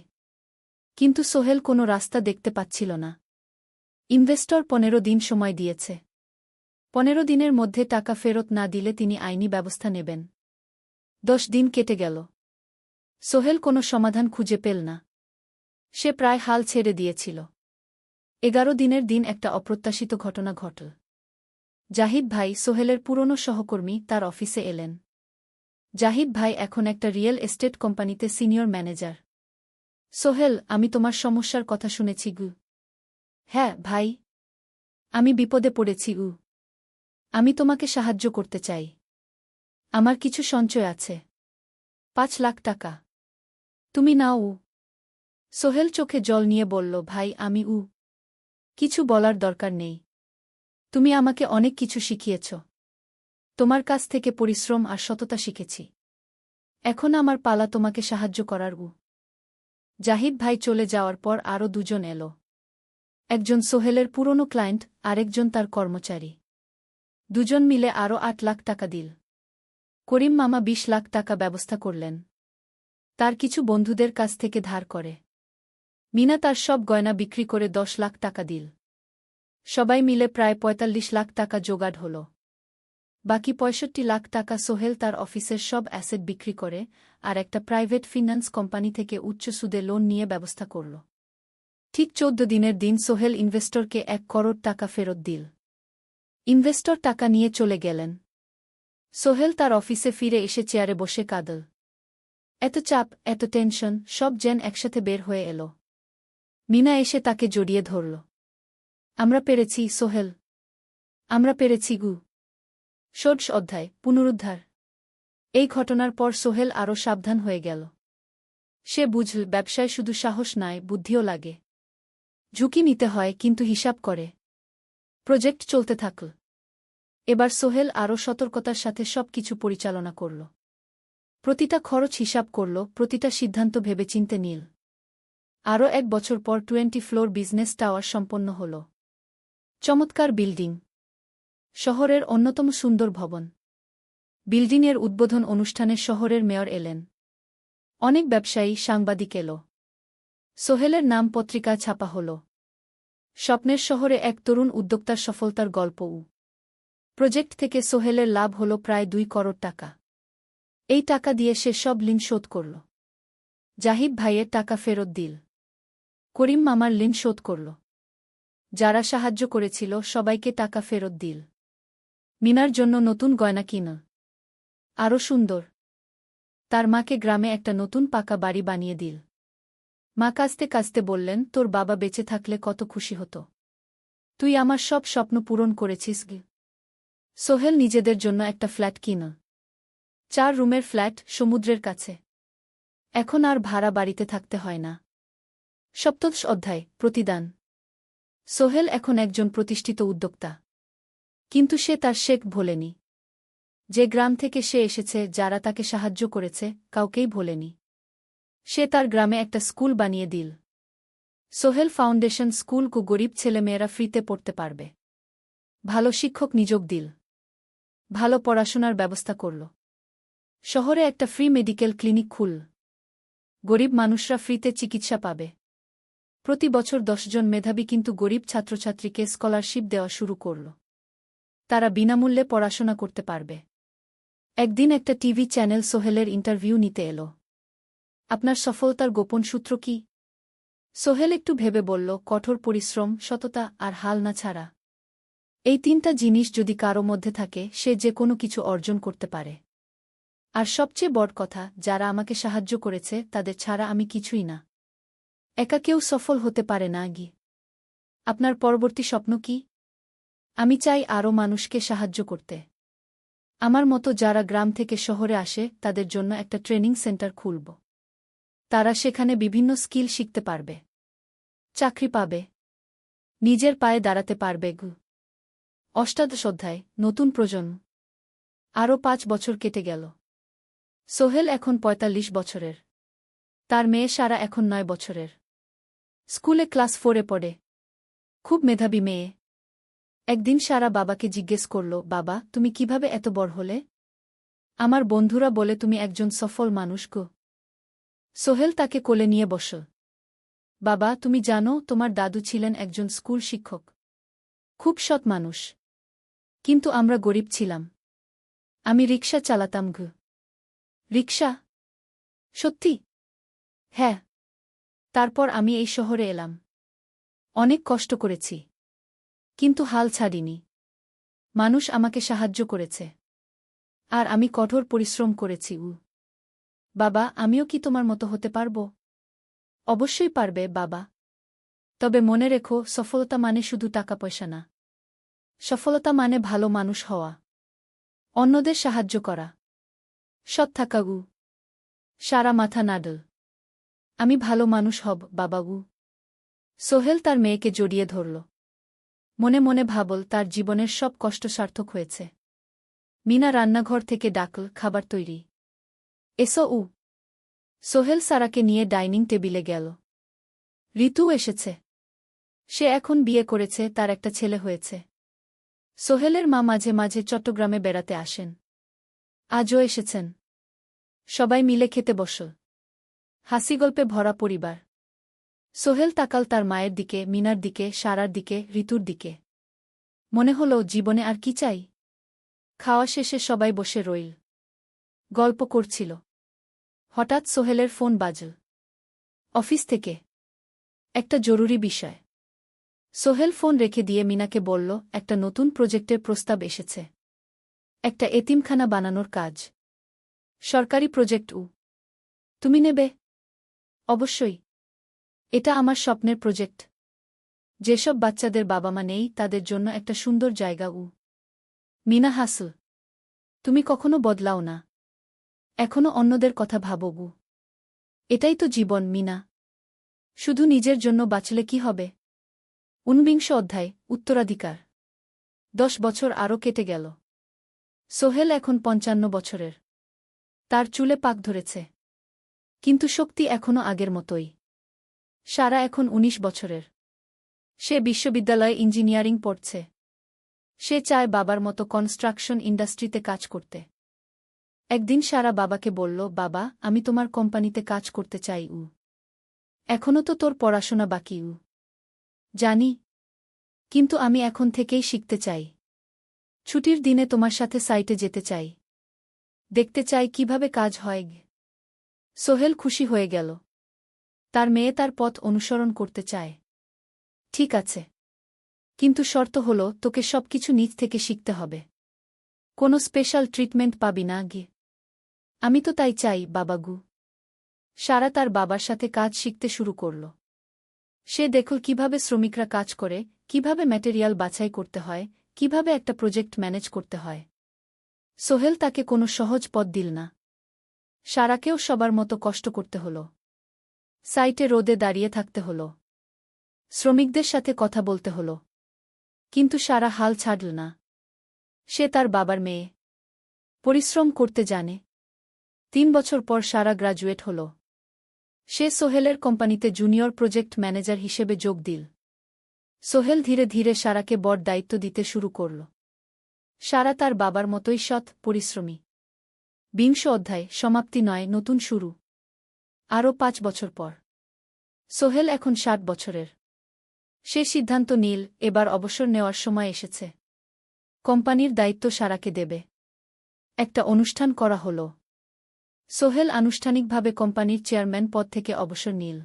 কিন্তু সোহেল কোনো রাস্তা দেখতে পাচ্ছিল না। ইনভেস্টর 15 দিন সময় দিয়েছে। 15 দিনের মধ্যে টাকা ফেরত না দিলে তিনি আইনি ব্যবস্থা নেবেন। 10 দিন কেটে গেল। সোহেল কোনো সমাধান খুঁজে পেল না। সে প্রায় হাল ছেড়ে দিয়েছিল। 11 দিনের দিন একটা অপ্রত্যাশিত ঘটনা ঘটল। জাহিদ ভাই, সোহেলের পুরনো সহকর্মী, তার অফিসে এলেন। জাহিদ ভাই এখন একটা রিয়েল এস্টেট কোম্পানিতে সিনিয়র ম্যানেজার। সোহেল, আমি তোমার সমস্যার কথা শুনেছি গু। হ্যাঁ ভাই, আমি বিপদে পড়েছি গু। আমি তোমাকে সাহায্য করতে চাই। আমার কিছু সঞ্চয় আছে, 5 লাখ টাকা। তুমি নাও। সোহেল চোখে জল নিয়ে বলল, ভাই আমি কিছু বলার দরকার নেই। তুমি আমাকে অনেক কিছু শিখিয়েছ। তোমার কাছ থেকে পরিশ্রম আর সততা শিখেছি। এখন আমার পালা তোমাকে সাহায্য করার। জাহিদ ভাই চলে যাওয়ার পর আরও দুজন এলো। একজন সোহেলের পুরনো ক্লায়েন্ট, আরেকজন তার কর্মচারী। দুজন মিলে আরও 8 লাখ টাকা দিল। করিম মামা 20 লাখ টাকা ব্যবস্থা করলেন। তার কিছু বন্ধুদের কাছ থেকে ধার করে। মিনা তার সব গয়না বিক্রি করে 10 লাখ টাকা দিল। সবাই মিলে প্রায় 45 লাখ টাকা জোগাড় হল। বাকি 65 লাখ টাকা সোহেল তার অফিসের সব অ্যাসেট বিক্রি করে আর একটা প্রাইভেট ফিন্যান্স কোম্পানি থেকে উচ্চ সুদে লোন নিয়ে ব্যবস্থা করল। ঠিক 14 দিনের দিন সোহেল ইনভেস্টরকে 1 করোড় টাকা ফেরত দিল। ইনভেস্টর টাকা নিয়ে চলে গেলেন। সোহেল তার অফিসে ফিরে এসে চেয়ারে বসে কাঁদল। এত চাপ, এত টেনশন, সব যেন একসাথে বের হয়ে এলো। মিনা এসে তাকে জড়িয়ে ধরল। আমরা পেরেছি সোহেল, আমরা পেরেছি গু। ষোড়শ অধ্যায়, পুনরুদ্ধার। এই ঘটনার পর সোহেল আরও সাবধান হয়ে গেল। সে বুঝল, ব্যবসায় শুধু সাহস নয়, বুদ্ধিও লাগে। ঝুঁকি নিতে হয়, কিন্তু হিসাব করে। প্রজেক্ট চলতে থাকল। এবার সোহেল আরও সতর্কতার সাথে সবকিছু পরিচালনা করল। প্রতিটা খরচ হিসাব করল, প্রতিটা সিদ্ধান্ত ভেবেচিন্তে নিল। আরও 1 বছর পর 20 ফ্লোর বিজনেস টাওয়ার সম্পন্ন হল। চমৎকার বিল্ডিং, শহরের অন্যতম সুন্দর ভবন। বিল্ডিংয়ের উদ্বোধন অনুষ্ঠানে শহরের মেয়র এলেন। অনেক ব্যবসায়ী, সাংবাদিক এল। সোহেলের নাম পত্রিকা ছাপা হল। স্বপ্নের শহরে এক তরুণ উদ্যোক্তার সফলতার গল্প। প্রজেক্ট থেকে সোহেলের লাভ হল প্রায় 2 করোড় টাকা। এই টাকা দিয়ে সে সব ঋণ শোধ করল। জাহিদ ভাইয়ের টাকা ফেরত দিল। করিম মামার ঋণ শোধ করল। যারা সাহায্য করেছিল সবাইকে টাকা ফেরত দিল। মিনার জন্য নতুন গয়না কিনল, আরও সুন্দর। তার মাকে গ্রামে একটা নতুন পাকা বাড়ি বানিয়ে দিল। মা কাঁদতে কাঁদতে বললেন, তোর বাবা বেঁচে থাকলে কত খুশি হতো। তুই আমার সব স্বপ্ন পূরণ করেছিস গে। সোহেল নিজেদের জন্য একটা ফ্ল্যাট কিনল। 4 রুমের ফ্ল্যাট, সমুদ্রের কাছে। এখন আর ভাড়া বাড়িতে থাকতে হয় না। সপ্তদশ অধ্যায়, প্রতিদান। সোহেল এখন একজন প্রতিষ্ঠিত উদ্যোক্তা। কিন্তু সে তার শেখ ভোলেনি। যে গ্রাম থেকে সে এসেছে, যারা তাকে সাহায্য করেছে, কাউকেই ভোলেনি। সে তার গ্রামে একটা স্কুল বানিয়ে দিল। সোহেল ফাউন্ডেশন স্কুল, গরিব ছেলেমেয়েরা ফ্রিতে পড়তে পারবে। ভালো শিক্ষক নিযোগ দিল। ভালো পড়াশোনার ব্যবস্থা করল। শহরে একটা ফ্রি মেডিকেল ক্লিনিক খুলল। গরিব মানুষরা ফ্রিতে চিকিৎসা পাবে। প্রতি বছর 10 জন মেধাবী কিন্তু গরিব ছাত্রছাত্রীকে স্কলারশিপ দেওয়া শুরু করল। তারা বিনামূল্যে পড়াশোনা করতে পারবে। একদিন একটা টিভি চ্যানেল সোহেলের ইন্টারভিউ নিতে এলো। আপনার সফলতার গোপন সূত্র কি? সোহেল একটু ভেবে বলল, কঠোর পরিশ্রম, সততা আর হাল না ছাড়া। এই 3টা জিনিস যদি কারো মধ্যে থাকে, সে যে কোনো কিছু অর্জন করতে পারে। আর সবচেয়ে বড় কথা, যারা আমাকে সাহায্য করেছে তাদের ছাড়া আমি কিছুই না। একা কেউ সফল হতে পারে না গি। আপনার পরবর্তী স্বপ্ন কি? আমি চাই আরও মানুষকে সাহায্য করতে। আমার মতো যারা গ্রাম থেকে শহরে আসে, তাদের জন্য একটা ট্রেনিং সেন্টার খুলব। তারা সেখানে বিভিন্ন স্কিল শিখতে পারবে, চাকরি পাবে, নিজের পায়ে দাঁড়াতে পারবে। অষ্টাদশ অধ্যায়, নতুন প্রজন্ম। আরও 5 বছর কেটে গেল। সোহেল এখন 45 বছরের। তার মেয়ে সারা এখন 9 বছরের। স্কুলে ক্লাস 4-এ পড়ে। খুব মেধাবী মেয়ে। একদিন সারা বাবাকে জিজ্ঞেস করল, বাবা, তুমি কিভাবে এত বড় হলে? আমার বন্ধুরা বলে তুমি একজন সফল মানুষ গো। সোহেল তাকে কোলে নিয়ে বসল। বাবা, তুমি জানো, তোমার দাদু ছিলেন একজন স্কুল শিক্ষক। খুব সৎ মানুষ। কিন্তু আমরা গরিব ছিলাম। আমি রিকশা চালাতাম গো। রিকশা? সত্যি? হ্যাঁ। তারপর আমি এই শহরে এলাম। অনেক কষ্ট করেছি, কিন্তু হাল ছাড়িনি। মানুষ আমাকে সাহায্য করেছে। আর আমি কঠোর পরিশ্রম করেছি। বাবা, আমিও কি তোমার মতো হতে পারব? অবশ্যই পারবে বাবা। তবে মনে রেখো, সফলতা মানে শুধু টাকা পয়সা না। সফলতা মানে ভালো মানুষ হওয়া, অন্যদের সাহায্য করা, সৎ থাকা। সারা মাথা নাড়ল। আমি ভালো মানুষ হব বাবাগু। সোহেল তার মেয়েকে জড়িয়ে ধরল। মনে মনে ভাবল তার জীবনের সব কষ্ট সার্থক হয়েছে। মিনা রান্নাঘর থেকে ডাকল, খাবার তৈরি। এসো। সোহেল সারাকে নিয়ে ডাইনিং টেবিলে গেল। ঋতু এসেছে। সে এখন বিয়ে করেছে, তার একটা ছেলে হয়েছে। সোহেলের মা মাঝে মাঝে চট্টগ্রামে বেড়াতে আসেন। আজও এসেছেন। সবাই মিলে খেতে বসল। হাসিগল্পে ভরা পরিবার। সোহেল তাকাল তার মায়ের দিকে, মিনার দিকে, সারার দিকে, ঋতুর দিকে। মনে হল জীবনে আর কি চাই। খাওয়া শেষে সবাই বসে রইল। গল্প করছিল। হঠাৎ সোহেলের ফোন বাজল। অফিস থেকে। একটা জরুরি বিষয়। সোহেল ফোন রেখে দিয়ে মিনাকে বলল, একটা নতুন প্রজেক্টের প্রস্তাব এসেছে। একটা এতিমখানা বানানোর কাজ। সরকারি প্রজেক্ট। তুমি নেবে? অবশ্যই। এটা আমার স্বপ্নের প্রজেক্ট। যেসব বাচ্চাদের বাবা মা নেই তাদের জন্য একটা সুন্দর জায়গা। মিনা হাসল। তুমি কখনো বদলাও না। এখনো অন্যদের কথা ভাবো। এটাই তো জীবন মিনা। শুধু নিজের জন্য বাঁচলে কি হবে? ঊনবিংশ অধ্যায়, উত্তরাধিকার। 10 বছর আরও কেটে গেল। সোহেল এখন 55 বছরের। তার চুলে পাক ধরেছে। কিন্তু শক্তি এখনও আগের মতোই। সারা এখন 19 বছরের। সে বিশ্ববিদ্যালয়ে ইঞ্জিনিয়ারিং পড়ছে। সে চায় বাবার মতো কনস্ট্রাকশন ইন্ডাস্ট্রিতে কাজ করতে। একদিন সারা বাবাকে বলল, বাবা, আমি তোমার কোম্পানিতে কাজ করতে চাই। এখনও তো তোর পড়াশোনা বাকি। জানি। কিন্তু আমি এখন থেকেই শিখতে চাই। ছুটির দিনে তোমার সাথে সাইটে যেতে চাই। দেখতে চাই কিভাবে কাজ হয়। সোহেল খুশি হয়ে গেল। তার মেয়ে তার পথ অনুসরণ করতে চায়। ঠিক আছে। কিন্তু শর্ত হল, তোকে সবকিছু নিজ থেকে শিখতে হবে। কোনো স্পেশাল ট্রিটমেন্ট পাবি না। আমি তো তাই চাই বাবাগু। সারা তার বাবার সাথে কাজ শিখতে শুরু করল। সে দেখল কিভাবে শ্রমিকরা কাজ করে, কিভাবে ম্যাটেরিয়াল বাছাই করতে হয়, কিভাবে একটা প্রজেক্ট ম্যানেজ করতে হয়। সোহেল তাকে কোনো সহজ পথ দিল না। সারাকেও সবার মতো কষ্ট করতে হল। সাইটে রোদে দাঁড়িয়ে থাকতে হল। শ্রমিকদের সাথে কথা বলতে হল। কিন্তু সারা হাল ছাড়ল না। সে তার বাবার মেয়ে। পরিশ্রম করতে জানে। 3 বছর পর সারা গ্রাজুয়েট হল। সে সোহেলের কোম্পানিতে জুনিয়র প্রজেক্ট ম্যানেজার হিসেবে যোগ দিল। সোহেল ধীরে ধীরে সারাকে বড় দায়িত্ব দিতে শুরু করল। সারা তার বাবার মতোই সৎ, পরিশ্রমী। 20 অধ্যায়, সমাপ্তি নয়, নতুন শুরু। আরও 5 বছর পর। সোহেল এখন 60 বছরের। সে সিদ্ধান্ত নিল, এবার অবসর নেওয়ার সময় এসেছে। কোম্পানির দায়িত্ব সারাকে দেবে। একটা অনুষ্ঠান করা হল। সোহেল আনুষ্ঠানিকভাবে কোম্পানির চেয়ারম্যান পদ থেকে অবসর নিল।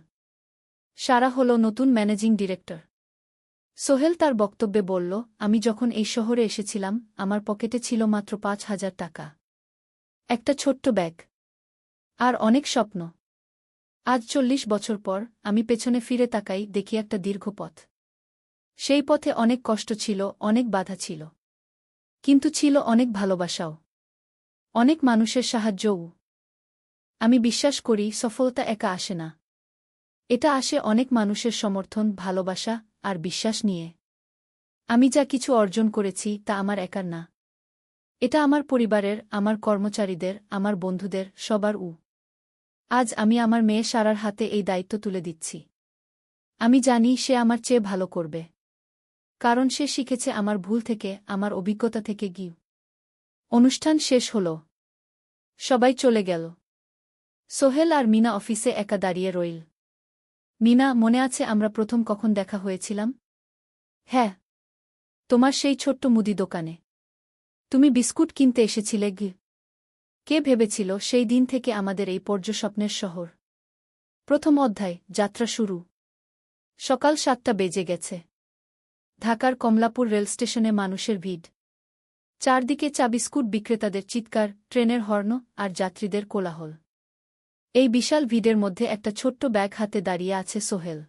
সারা হল নতুন ম্যানেজিং ডিরেক্টর। সোহেল তার বক্তব্যে বলল, আমি যখন এই শহরে এসেছিলাম আমার পকেটে ছিল মাত্র 5,000 টাকা। একটা ছোট্ট ব্যাগ। আর অনেক স্বপ্ন। আজ 40 বছর পর আমি পেছনে ফিরে তাকাই, দেখি একটা দীর্ঘ পথ। সেই পথে অনেক কষ্ট ছিল, অনেক বাধা ছিল। কিন্তু ছিল অনেক ভালোবাসাও। অনেক মানুষের সাহায্যও। আমি বিশ্বাস করি, সফলতা একা আসে না। এটা আসে অনেক মানুষের সমর্থন, ভালোবাসা আর বিশ্বাস নিয়ে। আমি যা কিছু অর্জন করেছি তা আমার একার না। এটা আমার পরিবারের, আমার কর্মচারীদের, আমার বন্ধুদের, সবার। আজ আমি আমার মেয়ে সারার হাতে এই দায়িত্ব তুলে দিচ্ছি। আমি জানি সে আমার চেয়ে ভালো করবে। কারণ সে শিখেছে আমার ভুল থেকে, আমার অভিজ্ঞতা থেকে। অনুষ্ঠান শেষ হল। সবাই চলে গেল। সোহেল আর মিনা অফিসে একা দাঁড়িয়ে রইল। মিনা, মনে আছে আমরা প্রথম কখন দেখা হয়েছিলাম? হ্যাঁ। তোমার সেই ছোট্ট মুদি দোকানে। তুমি বিস্কুট কিনতে এসেছিলে। কে ভেবেছিল সেই দিন থেকে আমাদের এই পর্যস্বপ্নের শহর। প্রথম অধ্যায়, যাত্রা শুরু। সকাল 7টা বেজে গেছে। ঢাকার কমলাপুর রেলস্টেশনে মানুষের ভিড়। চারদিকে চা বিস্কুট বিক্রেতাদের চিৎকার, ট্রেনের হর্ন আর যাত্রীদের কোলাহল। এই বিশাল ভিড়ের মধ্যে একটা ছোট্ট ব্যাগ হাতে দাঁড়িয়ে আছে সোহেল।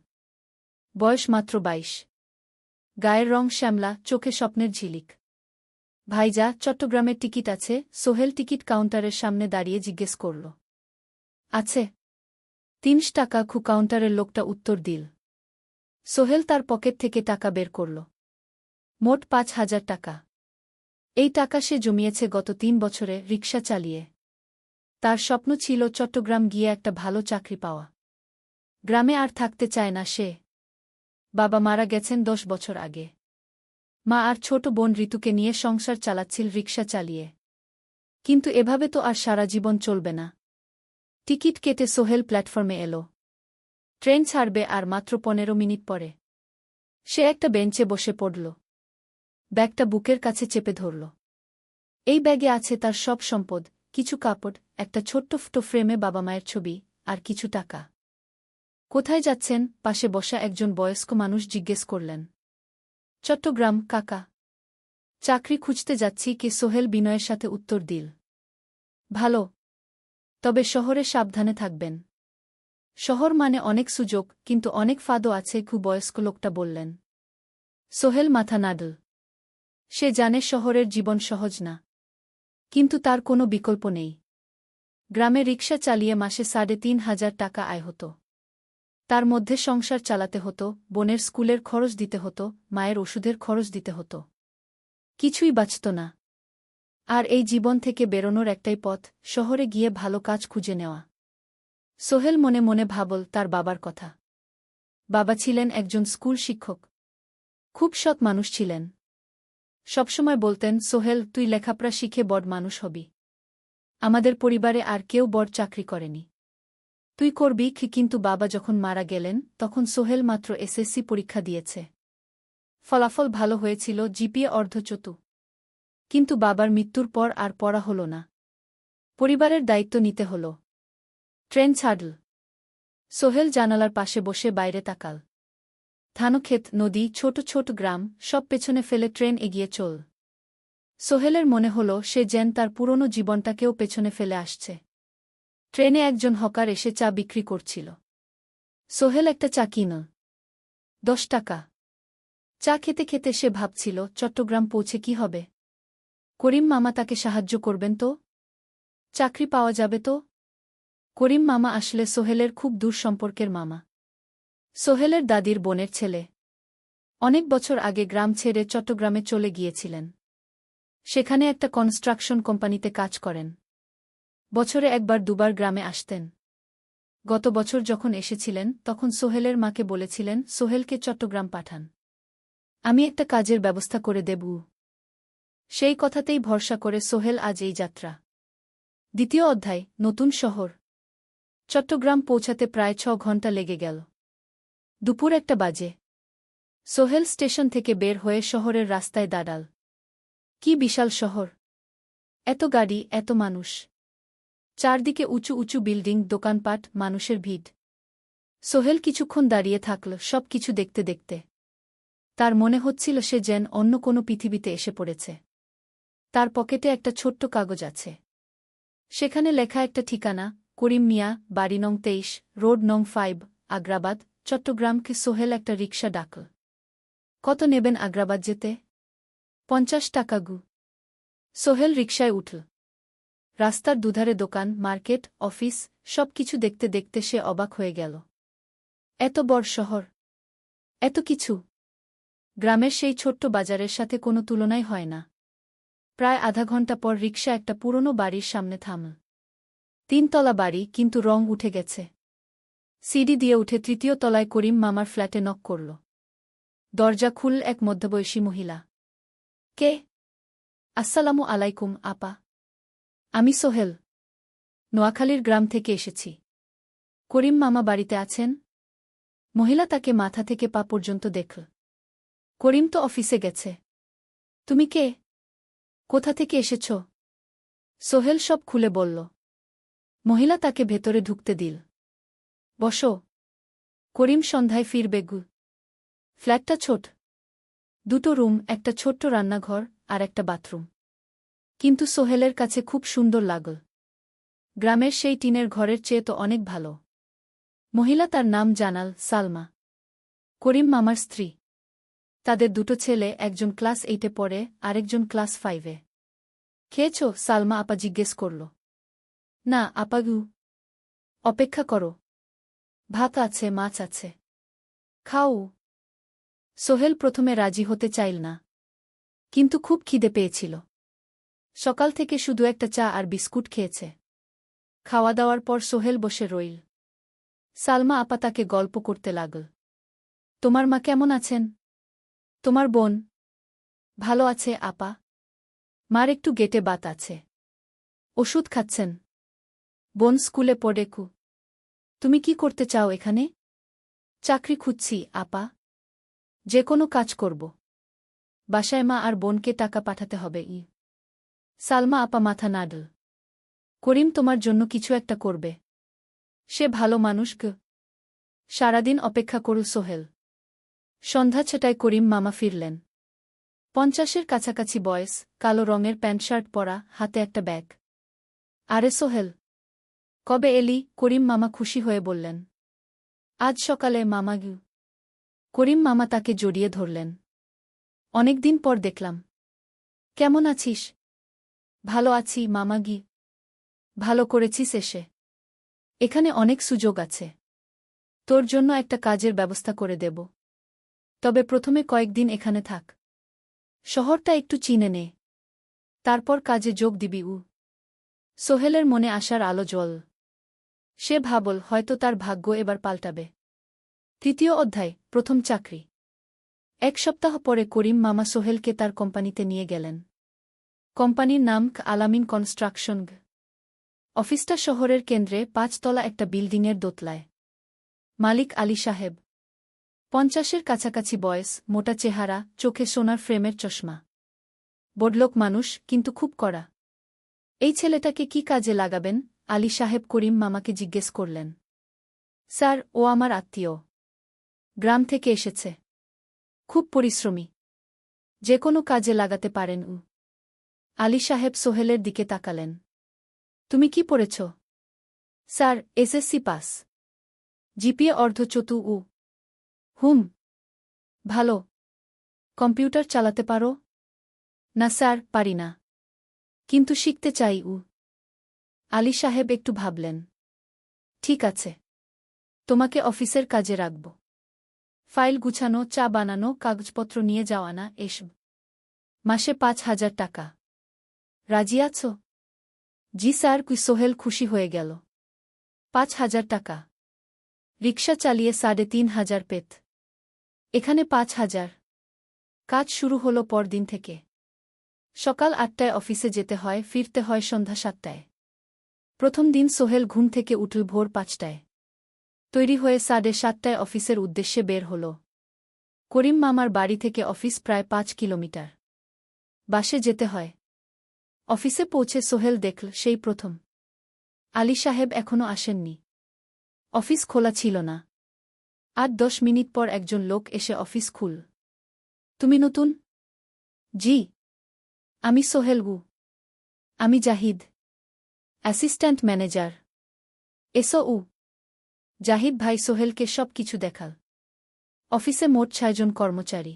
বয়স মাত্র ২২। গায়ের রং শ্যামলা, চোখে স্বপ্নের ঝিলিক। ভাইজা, চট্টগ্রামের টিকিট আছে? সোহেল টিকিট কাউন্টারের সামনে দাঁড়িয়ে জিজ্ঞেস করল। আছে। ৩০ টাকা। কাউন্টারের লোকটা উত্তর দিল। সোহেল তার পকেট থেকে টাকা বের করল। মোট ৫,০০০ টাকা। এই টাকা সে জমিয়েছে গত ৩ বছরে রিকশা চালিয়ে। তার স্বপ্ন ছিল চট্টগ্রাম গিয়ে একটা ভালো চাকরি পাওয়া। গ্রামে আর থাকতে চায় না সে। বাবা মারা গেছেন ১০ বছর আগে। মা আর ছোট বোন ঋতুকে নিয়ে সংসার চালাচ্ছিল রিকশা চালিয়ে। কিন্তু এভাবে তো আর সারা জীবন চলবে না। টিকিট কেটে সোহেল প্ল্যাটফর্মে এলো। ট্রেন ছাড়বে আর মাত্র ১৫ মিনিট পরে। সে একটা বেঞ্চে বসে পড়ল। ব্যাগটা বুকের কাছে চেপে ধরল। এই ব্যাগে আছে তার সব সম্পদ, কিছু কাপড়, একটা ছোট্ট ফটো ফ্রেমে বাবা মায়ের ছবি, আর কিছু টাকা। কোথায় যাচ্ছেন? পাশে বসা একজন বয়স্ক মানুষ জিজ্ঞেস করলেন। চট্টগ্রাম কাকা। চাকরি খুঁজতে যাচ্ছি। কে? সোহেল বিনয়ের সাথে উত্তর দিল। ভালো। তবে শহরে সাবধানে থাকবেন। শহর মানে অনেক সুযোগ, কিন্তু অনেক ফাঁদও আছে। বয়স্ক লোকটা বললেন। সোহেল মাথা নাড়ল। সে জানে শহরের জীবন সহজ না। কিন্তু তার কোনো বিকল্প নেই। গ্রামে রিকশা চালিয়ে মাসে ৩,৫০০ টাকা আয় হতো। তার মধ্যে সংসার চালাতে হতো, বোনের স্কুলের খরচ দিতে হতো, মায়ের ওষুধের খরচ দিতে হতো। কিছুই বাঁচত না। আর এই জীবন থেকে বেরোনোর একটাই পথ, শহরে গিয়ে ভালো কাজ খুঁজে নেওয়া। সোহেল মনে মনে ভাবল তার বাবার কথা। বাবা ছিলেন একজন স্কুল শিক্ষক। খুব সৎ মানুষ ছিলেন। সবসময় বলতেন, সোহেল, তুই লেখাপড়া শিখে বড় মানুষ হবি। আমাদের পরিবারে আর কেউ বড় চাকরি করেনি। তুই করবি। কিন্তু বাবা যখন মারা গেলেন তখন সোহেল মাত্র এসএসসি পরীক্ষা দিয়েছে। ফলাফল ভালো হয়েছিল, জিপিএ অর্ধচতু। কিন্তু বাবার মৃত্যুর পর আর পড়া হল না। পরিবারের দায়িত্ব নিতে হল। ট্রেন ছাড়ল। সোহেল জানালার পাশে বসে বাইরে তাকাল। ধানক্ষেত, নদী, ছোট ছোট গ্রাম, সব পেছনে ফেলে ট্রেন এগিয়ে চল। সোহেলের মনে হল সে যেন তার পুরনো জীবনটাকেও পেছনে ফেলে আসছে। ট্রেনে একজন হকার এসে চা বিক্রি করছিল। সোহেল একটা চা কিনল। ১০ টাকা। চা খেতে খেতে সে ভাবছিল, চট্টগ্রাম পৌঁছে কি হবে? করিম মামা তাকে সাহায্য করবেন তো? চাকরি পাওয়া যাবে তো? করিম মামা আসলে সোহেলের খুব দূর সম্পর্কের মামা। সোহেলের দাদির বোনের ছেলে। অনেক বছর আগে গ্রাম ছেড়ে চট্টগ্রামে চলে গিয়েছিলেন। সেখানে একটা কনস্ট্রাকশন কোম্পানিতে কাজ করেন। বছরে একবার দুবার গ্রামে আসতেন। গত বছর যখন এসেছিলেন তখন সোহেলের মাকে বলেছিলেন, সোহেলকে চট্টগ্রাম পাঠান। আমি একটা কাজের ব্যবস্থা করে দেব। সেই কথাতেই ভরসা করে সোহেল আজ এই যাত্রা। দ্বিতীয় অধ্যায়, নতুন শহর। চট্টগ্রাম পৌঁছাতে প্রায় ৬ ঘণ্টা লেগে গেল। দুপুর ১টা বাজে। সোহেল স্টেশন থেকে বের হয়ে শহরের রাস্তায় দাঁড়াল। কি বিশাল শহর! এত গাড়ি, এত মানুষ। চারদিকে উঁচু উঁচু বিল্ডিং, দোকানপাট, মানুষের ভিড়। সোহেল কিছুক্ষণ দাঁড়িয়ে থাকল সব কিছু দেখতে দেখতে। তার মনে হচ্ছিল সে যেন অন্য কোনো পৃথিবীতে এসে পড়েছে। তার পকেটে একটা ছোট্ট কাগজ আছে। সেখানে লেখা একটা ঠিকানা, করিম মিয়া, বাড়ি নং ২৩, রোড নং ৫, আগ্রাবাদ, চট্টগ্রামকে। সোহেল একটা রিকশা ডাকল। কত নেবেন আগ্রাবাদ যেতে? ৫০ টাকা। সোহেল রিকশায় উঠল। রাস্তার দুধারে দোকান, মার্কেট, অফিস, সব কিছু দেখতে দেখতে সে অবাক হয়ে গেল। এত বড় শহর, এত কিছু! গ্রামের সেই ছোট্ট বাজারের সাথে কোনো তুলনাই হয় না। প্রায় আধা ঘণ্টা পর রিকশা একটা পুরনো বাড়ির সামনে থামল। ৩ তলা বাড়ি, কিন্তু রং উঠে গেছে। সিঁড়ি দিয়ে উঠে ৩য় তলায় করিম মামার ফ্ল্যাটে নক করল। দরজা খুলল এক মধ্যবয়সী মহিলা। কে? আসসালামু আলাইকুম আপা। আমি সোহেল। নোয়াখালীর গ্রাম থেকে এসেছি। করিম মামা বাড়িতে আছেন? মহিলা তাকে মাথা থেকে পা পর্যন্ত দেখল। করিম তো অফিসে গেছে। তুমি কে? কোথা থেকে এসেছ? সোহেল সব খুলে বলল। মহিলা তাকে ভেতরে ঢুকতে দিল। বসো। করিম সন্ধ্যায় ফিরবে। ফ্ল্যাটটা ছোট। ২টো রুম, একটা ছোট্ট রান্নাঘর আর একটা বাথরুম। কিন্তু সোহেলের কাছে খুব সুন্দর লাগল। গ্রামের সেই টিনের ঘরের চেয়ে তো অনেক ভালো। মহিলা তার নাম জানাল সালমা, করিম মামার স্ত্রী। তাদের দুটো ছেলে, একজন ক্লাস 8-এ পড়ে, আরেকজন ক্লাস 5-এ। খেয়েছ? সালমা আপা জিজ্ঞেস করল। না আপাগু। অপেক্ষা করো, ভাত আছে, মাছ আছে, খাও। সোহেল প্রথমে রাজি হতে চাইল না, কিন্তু খুব খিদে পেয়েছিল। সকাল থেকে শুধু একটা চা আর বিস্কুট খেয়েছে। খাওয়া দাওয়ার পর সোহেল বসে রইল। সালমা আপা তাকে গল্প করতে লাগল। তোমার মা কেমন আছেন? তোমার বোন? ভালো আছে আপা। মার একটু গেটে বাত আছে, ওষুধ খাচ্ছেন। বোন স্কুলে পড়ে। তুমি কি করতে চাও এখানে? চাকরি খুঁজছি আপা, যে কোনো কাজ করব। বাসায় মা আর বোনকে টাকা পাঠাতে হবে। সালমা আপা মাথা নাড়ল। করিম তোমার জন্য কিছু একটা করবে, সে ভালো মানুষ। সারাদিন অপেক্ষা করু সোহেল। সন্ধ্যা 6টায় করিম মামা ফিরলেন। 50-এর কাছাকাছি বয়স, কালো রঙের প্যান্ট শার্ট পরা, হাতে একটা ব্যাগ। আরে সোহেল, কবে এলি? করিম মামা খুশি হয়ে বললেন। আজ সকালে মামা। করিম মামা তাকে জড়িয়ে ধরলেন। অনেকদিন পর দেখলাম। কেমন আছিস? ভালো আছি মামাগি। ভালো করেছিস এসে। এখানে অনেক সুযোগ আছে। তোর জন্য একটা কাজের ব্যবস্থা করে দেব। তবে প্রথমে কয়েকদিন এখানে থাক। শহরটা একটু চিনে নে, তারপর কাজে যোগ দিবি। সোহেলের মনে আসার আলো জ্বল। সে ভাবল হয়তো তার ভাগ্য এবার পাল্টাবে। 3য় অধ্যায়, প্রথম চাকরি। 1 সপ্তাহ পরে করিম মামা সোহেলকে তার কোম্পানিতে নিয়ে গেলেন। কোম্পানির নাম আলামিন কনস্ট্রাকশন। অফিসটা শহরের কেন্দ্রে, 5 তলা একটা বিল্ডিংয়ের দোতলায়। মালিক আলী সাহেব, 50-এর কাছাকাছি বয়স, মোটা চেহারা, চোখে সোনার ফ্রেমের চশমা। বড়লোক মানুষ, কিন্তু খুব কড়া। এই ছেলেটাকে কি কাজে লাগাবেন? আলী সাহেব করিম মামাকে জিজ্ঞেস করলেন। স্যার, ও আমার আত্মীয়, গ্রাম থেকে এসেছে, খুব পরিশ্রমী, যে কোনো কাজে লাগাতে পারেন। আলী সাহেব সোহেলের দিকে তাকালেন। তুমি কি পড়েছ? Sir, SSC pass. জিপিএ অর্ধচতু। হুম, ভালো। কম্পিউটার চালাতে পারো? না স্যার, পারি না, কিন্তু শিখতে চাই। আলী সাহেব একটু ভাবলেন। ঠিক আছে, তোমাকে অফিসের কাজে রাখব। ফাইল গুছানো, চা বানানো, কাগজপত্র নিয়ে যাওয়া, না এসব। মাসে 5,000 টাকা। রাজি আছো? জি স্যার। সোহেল খুশি হয়ে গেল। 5,000 টাকা? রিকশা চালিয়ে 3,500 পেত। এখানে 5,000। কাজ শুরু হলো পরদিন থেকে। সকাল 8টায় অফিসে যেতে হয়, ফিরতে হয় সন্ধ্যা 7টায়। প্রথম দিন সোহেল ঘুম থেকে উঠল ভোর 5টায়। তৈরি হয়ে 7:30টায় অফিসের উদ্দেশ্যে বের হল। করিম মামার বাড়ি থেকে অফিস প্রায় 5 কিলোমিটার। বাসে যেতে হয়। অফিসে পৌঁছে সোহেল দেখল সেই প্রথম আলী সাহেব এখনো আসেননি। অফিস খোলা ছিল না। 8-10 মিনিট পর একজন লোক এসে অফিস খুল। তুমি নতুন? জি। আমি সোহেল। আমি জাহিদ, অ্যাসিস্ট্যান্ট ম্যানেজার। এসো। জাহিদ ভাই সোহেলকে সব কিছু দেখাল। অফিসে মোট 6 জন কর্মচারী।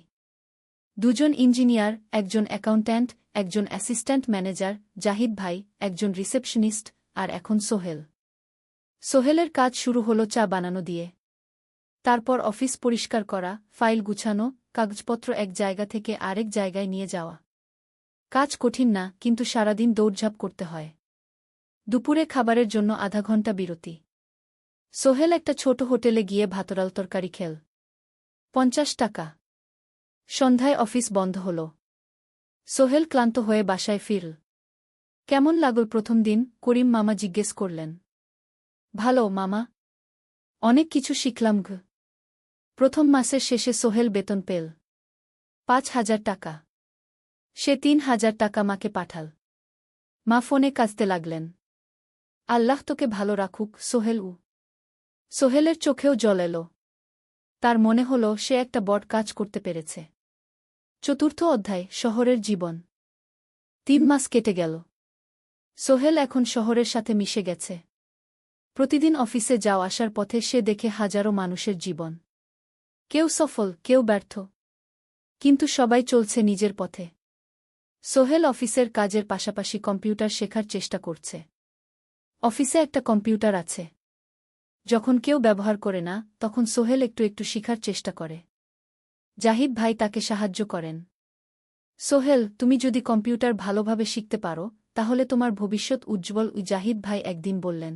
2 জন ইঞ্জিনিয়ার, একজন অ্যাকাউন্ট্যান্ট, একজন অ্যাসিস্ট্যান্ট ম্যানেজার, জাহিদ ভাই, একজন রিসেপশনিস্ট, আর এখন সোহেল। সোহেলের কাজ শুরু হলো চা বানানো দিয়ে। তারপর অফিস পরিষ্কার করা, ফাইল গুছানো, কাগজপত্র এক জায়গা থেকে আরেক জায়গায় নিয়ে যাওয়া। কাজ কঠিন না, কিন্তু সারাদিন দৌড়ঝাঁপ করতে হয়। দুপুরে খাবারের জন্য আধা ঘন্টা বিরতি। সোহেল একটা ছোট হোটেলে গিয়ে ভাতরাল তরকারি খেল। 50 টাকা। সন্ধ্যায় অফিস বন্ধ হল। সোহেল ক্লান্ত হয়ে বাসায় ফিরল। কেমন লাগল প্রথম দিন? করিম মামা জিজ্ঞেস করলেন। ভালো মামা, অনেক কিছু শিখলাম। প্রথম মাসের শেষে সোহেল বেতন পেল 5,000 টাকা। সে 3,000 টাকা মাকে পাঠাল। মা ফোনে কাঁদতে লাগলেন। আল্লাহ তোকে ভালো রাখুক সোহেল। সোহেলের চোখেও জল এলো। তার মনে হল সে একটা বড় কাজ করতে পেরেছে। 4র্থ অধ্যায়, শহরের জীবন। 3 মাস কেটে গেল। সোহেল এখন শহরের সাথে মিশে গেছে। প্রতিদিন অফিসে যাওয়া আসার পথে সে দেখে হাজারো মানুষের জীবন। কেউ সফল, কেউ ব্যর্থ, কিন্তু সবাই চলছে নিজের পথে। সোহেল অফিসের কাজের পাশাপাশি কম্পিউটার শেখার চেষ্টা করছে। অফিসে একটা কম্পিউটার আছে। যখন কেউ ব্যবহার করে না, তখন সোহেল একটু একটু শিখার চেষ্টা করে। জাহিদ ভাই তাকে সাহায্য করেন। সোহেল, তুমি যদি কম্পিউটার ভালোভাবে শিখতে পারো, তাহলে তোমার ভবিষ্যৎ উজ্জ্বল। জাহিদ ভাই একদিন বললেন,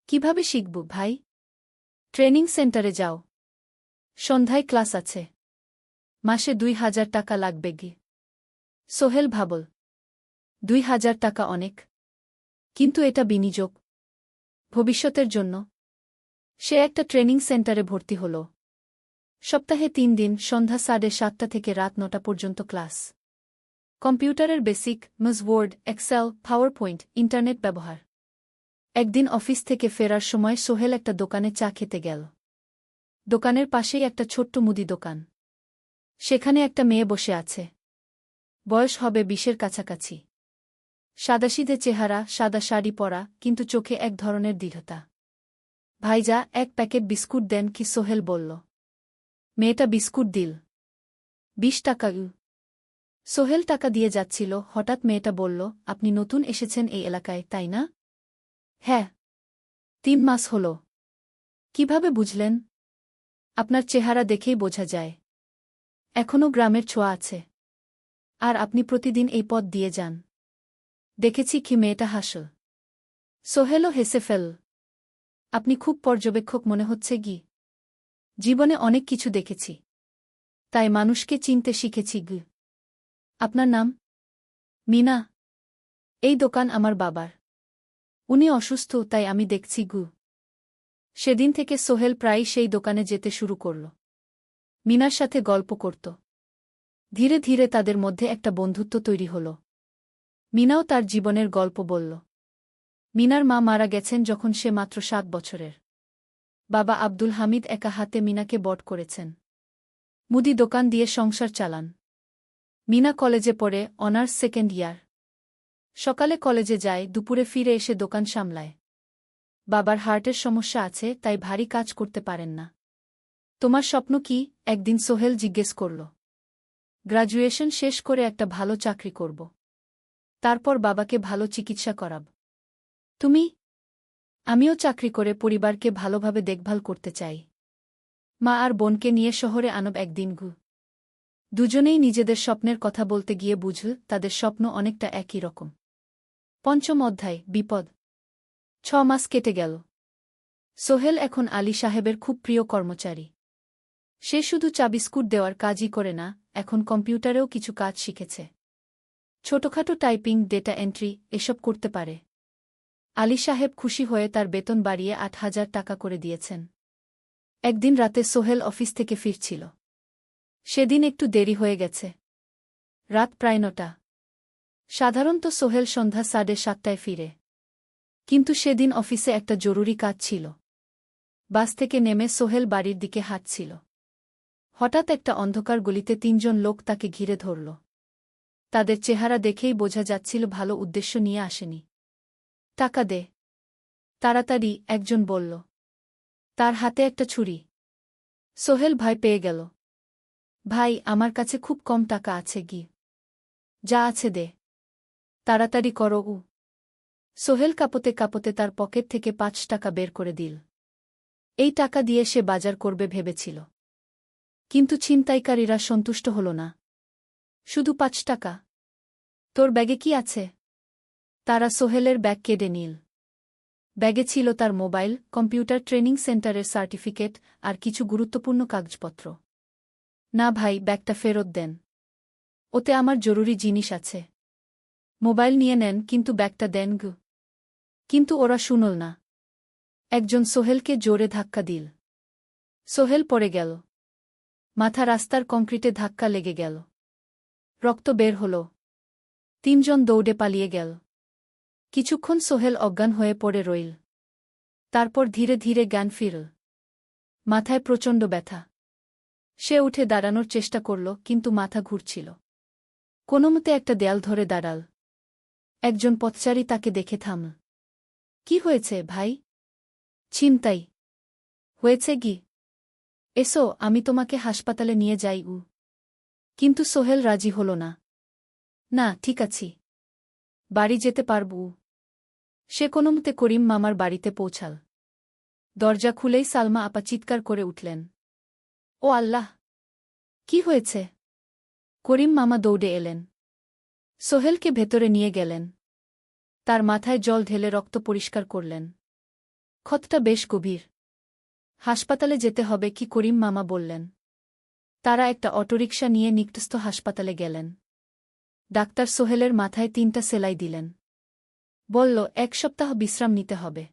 কিভাবে শিখব ভাই? ট্রেনিং সেন্টারে যাও, সন্ধ্যায় ক্লাস আছে, মাসে 2000 টাকা লাগবে গি। সোহেল ভাবল, 2000 টাকা অনেক, কিন্তু এটা বিনিয়োগ, ভবিষ্যতের জন্য। সে একটা ট্রেনিং সেন্টারে ভর্তি হল। সপ্তাহে 3 দিন, সন্ধ্যা 7:30 থেকে রাত 9টা পর্যন্ত ক্লাস। কম্পিউটারের basic, MS Word, Excel, PowerPoint, internet ব্যবহার। একদিন অফিস থেকে ফেরার সময় সোহেল একটা দোকানে চা খেতে গেল। দোকানের পাশেই একটা ছোট্ট মুদি দোকান। সেখানে একটা মেয়ে বসে আছে। বয়স হবে 20-এর কাছাকাছি। সাদাসিধে চেহারা, সাদা শাড়ি পরা, কিন্তু চোখে এক ধরনের দৃঢ়তা। ভাইজা, 1 প্যাকেট বিস্কুট দেন কি? সোহেল বলল। মেয়েটা বিস্কুট দিল। 20 টাকা। সোহেল টাকা দিয়ে যাচ্ছিল, হঠাৎ মেয়েটা বলল, আপনি নতুন এসেছেন এই এলাকায়, তাই না? হ্যাঁ। 3 মাস হল। কিভাবে বুঝলেন? আপনার চেহারা দেখেই বোঝা যায়। এখনও গ্রামের ছোঁয়া আছে। আর আপনি প্রতিদিন এই পথ দিয়ে যান। দেখেছি কি? মেয়েটা হাসল। সোহেলও হেসে ফেল। আপনি খুব পর্যবেক্ষক মনে হচ্ছে গি। জীবনে অনেক কিছু দেখেছি, তাই মানুষকে চিনতে শিখেছি গি। আপনার নাম? মিনা। এই দোকান আমার বাবার। উনি অসুস্থ, তাই আমি দেখছি গু। সেদিন থেকে সোহেল প্রায়ই সেই দোকানে যেতে শুরু করল। মিনার সাথে গল্প করত। ধীরে ধীরে তাদের মধ্যে একটা বন্ধুত্ব তৈরি হল। মিনাও তার জীবনের গল্প বলল। মিনার মা মারা গেছেন যখন সে মাত্র 7 বছরের। বাবা আব্দুল হামিদ একা হাতে মিনাকে বড় করেছেন। মুদি দোকান দিয়ে সংসার চালান। মিনা কলেজে পড়ে, অনার্স 2nd ইয়ার। সকালে কলেজে যায়, দুপুরে ফিরে এসে দোকান সামলায়। বাবার হার্টের সমস্যা আছে, তাই ভারী কাজ করতে পারেন না। তোমার স্বপ্ন কি? একদিন সোহেল জিজ্ঞেস করল। গ্র্যাজুয়েশন শেষ করে একটা ভালো চাকরি করব। তারপর বাবাকে ভালো চিকিৎসা করাব। তুমি? আমিও চাকরি করে পরিবারকে ভালোভাবে দেখভাল করতে চাই। মা আর বোনকে নিয়ে শহরে আনব একদিন গু। দুজনেই নিজেদের স্বপ্নের কথা বলতে গিয়ে বুঝল তাদের স্বপ্ন অনেকটা একই রকম। 5ম অধ্যায়, বিপদ। 6 মাস কেটে গেল। সোহেল এখন আলী সাহেবের খুব প্রিয় কর্মচারী। সে শুধু চা বিস্কুট দেওয়ার কাজই করে না, এখন কম্পিউটারেও কিছু কাজ শিখেছে। ছোটখাটো টাইপিং, ডেটা এন্ট্রি, এসব করতে পারে। আলী সাহেব খুশি হয়ে তার বেতন বাড়িয়ে 8000 টাকা করে দিয়েছেন। একদিন রাতে সোহেল অফিস থেকে ফিরছিল। সেদিন একটু দেরি হয়ে গেছে। রাত প্রায় 9টা। সাধারণত সোহেল সন্ধ্যা 7:30টায় ফিরে। কিন্তু সেদিন অফিসে একটা জরুরি কাজ ছিল। বাস থেকে নেমে সোহেল বাড়ির দিকে হাঁটছিল। হঠাৎ একটা অন্ধকার গলিতে 3 জন লোক তাকে ঘিরে ধরল। তাদের চেহারা দেখেই বোঝা যাচ্ছিল ভালো উদ্দেশ্য নিয়ে আসেনি। টাকা দে তাড়াতাড়ি, একজন বলল। তার হাতে একটা ছুরি। সোহেল ভয় পেয়ে গেল। ভাই, আমার কাছে খুব কম টাকা আছে গি। যা আছে দে, তাড়াতাড়ি করো। সোহেল কাঁপতে কাঁপতে তার পকেট থেকে 5 টাকা বের করে দিল। এই টাকা দিয়ে সে বাজার করবে ভেবেছিল। কিন্তু ছিনতাইকারীরা সন্তুষ্ট হল না। শুধু 5 টাকা? তোর ব্যাগে কি আছে? তারা সোহেলের ব্যাগ কেড়ে নিল। ব্যাগে ছিল তার মোবাইল, কম্পিউটার ট্রেনিং সেন্টারের সার্টিফিকেট আর কিছু গুরুত্বপূর্ণ কাগজপত্র। না ভাই, ব্যাগটা ফেরত দেন। ওতে আমার জরুরি জিনিস আছে। মোবাইল নিয়ে নেন, কিন্তু ব্যাগটা দেন গু। কিন্তু ওরা শুনল না। একজন সোহেলকে জোরে ধাক্কা দিল। সোহেল পড়ে গেল। মাথা রাস্তার কংক্রিটে ধাক্কা লেগে গেল। রক্ত বের হল। 3 জন দৌড়ে পালিয়ে গেল। কিছুক্ষণ সোহেল অজ্ঞান হয়ে পড়ে রইল। তারপর ধীরে ধীরে জ্ঞান ফিরল। মাথায় প্রচণ্ড ব্যথা। সে উঠে দাঁড়ানোর চেষ্টা করল, কিন্তু মাথা ঘুরছিল। কোনোমতে একটা দেয়াল ধরে দাঁড়াল। একজন পথচারী তাকে দেখে থামল। কি হয়েছে ভাই? ছিনতাই হয়েছে কি? এসো, আমি তোমাকে হাসপাতালে নিয়ে যাই। কিন্তু সোহেল রাজি হল না। না, ঠিক আছি, বাড়ি যেতে পারব। সে কোনোমতে করিম মামার বাড়িতে পৌঁছাল। দরজা খুলেই সালমা আপা চিৎকার করে উঠলেন। ও আল্লাহ! কি হয়েছে? করিম মামা দৌড়ে এলেন। সোহেলকে ভেতরে নিয়ে গেলেন। তার মাথায় জল ঢেলে রক্ত পরিষ্কার করলেন। ক্ষতটা বেশ গভীর। হাসপাতালে যেতে হবে কি? করিম মামা বললেন। তারা একটা অটোরিকশা নিয়ে নিকটস্থ হাসপাতালে গেলেন। ডাক্তার সোহেলের মাথায় 3টা সেলাই দিলেন। বলল, 1 সপ্তাহ বিশ্রাম নিতে হবে।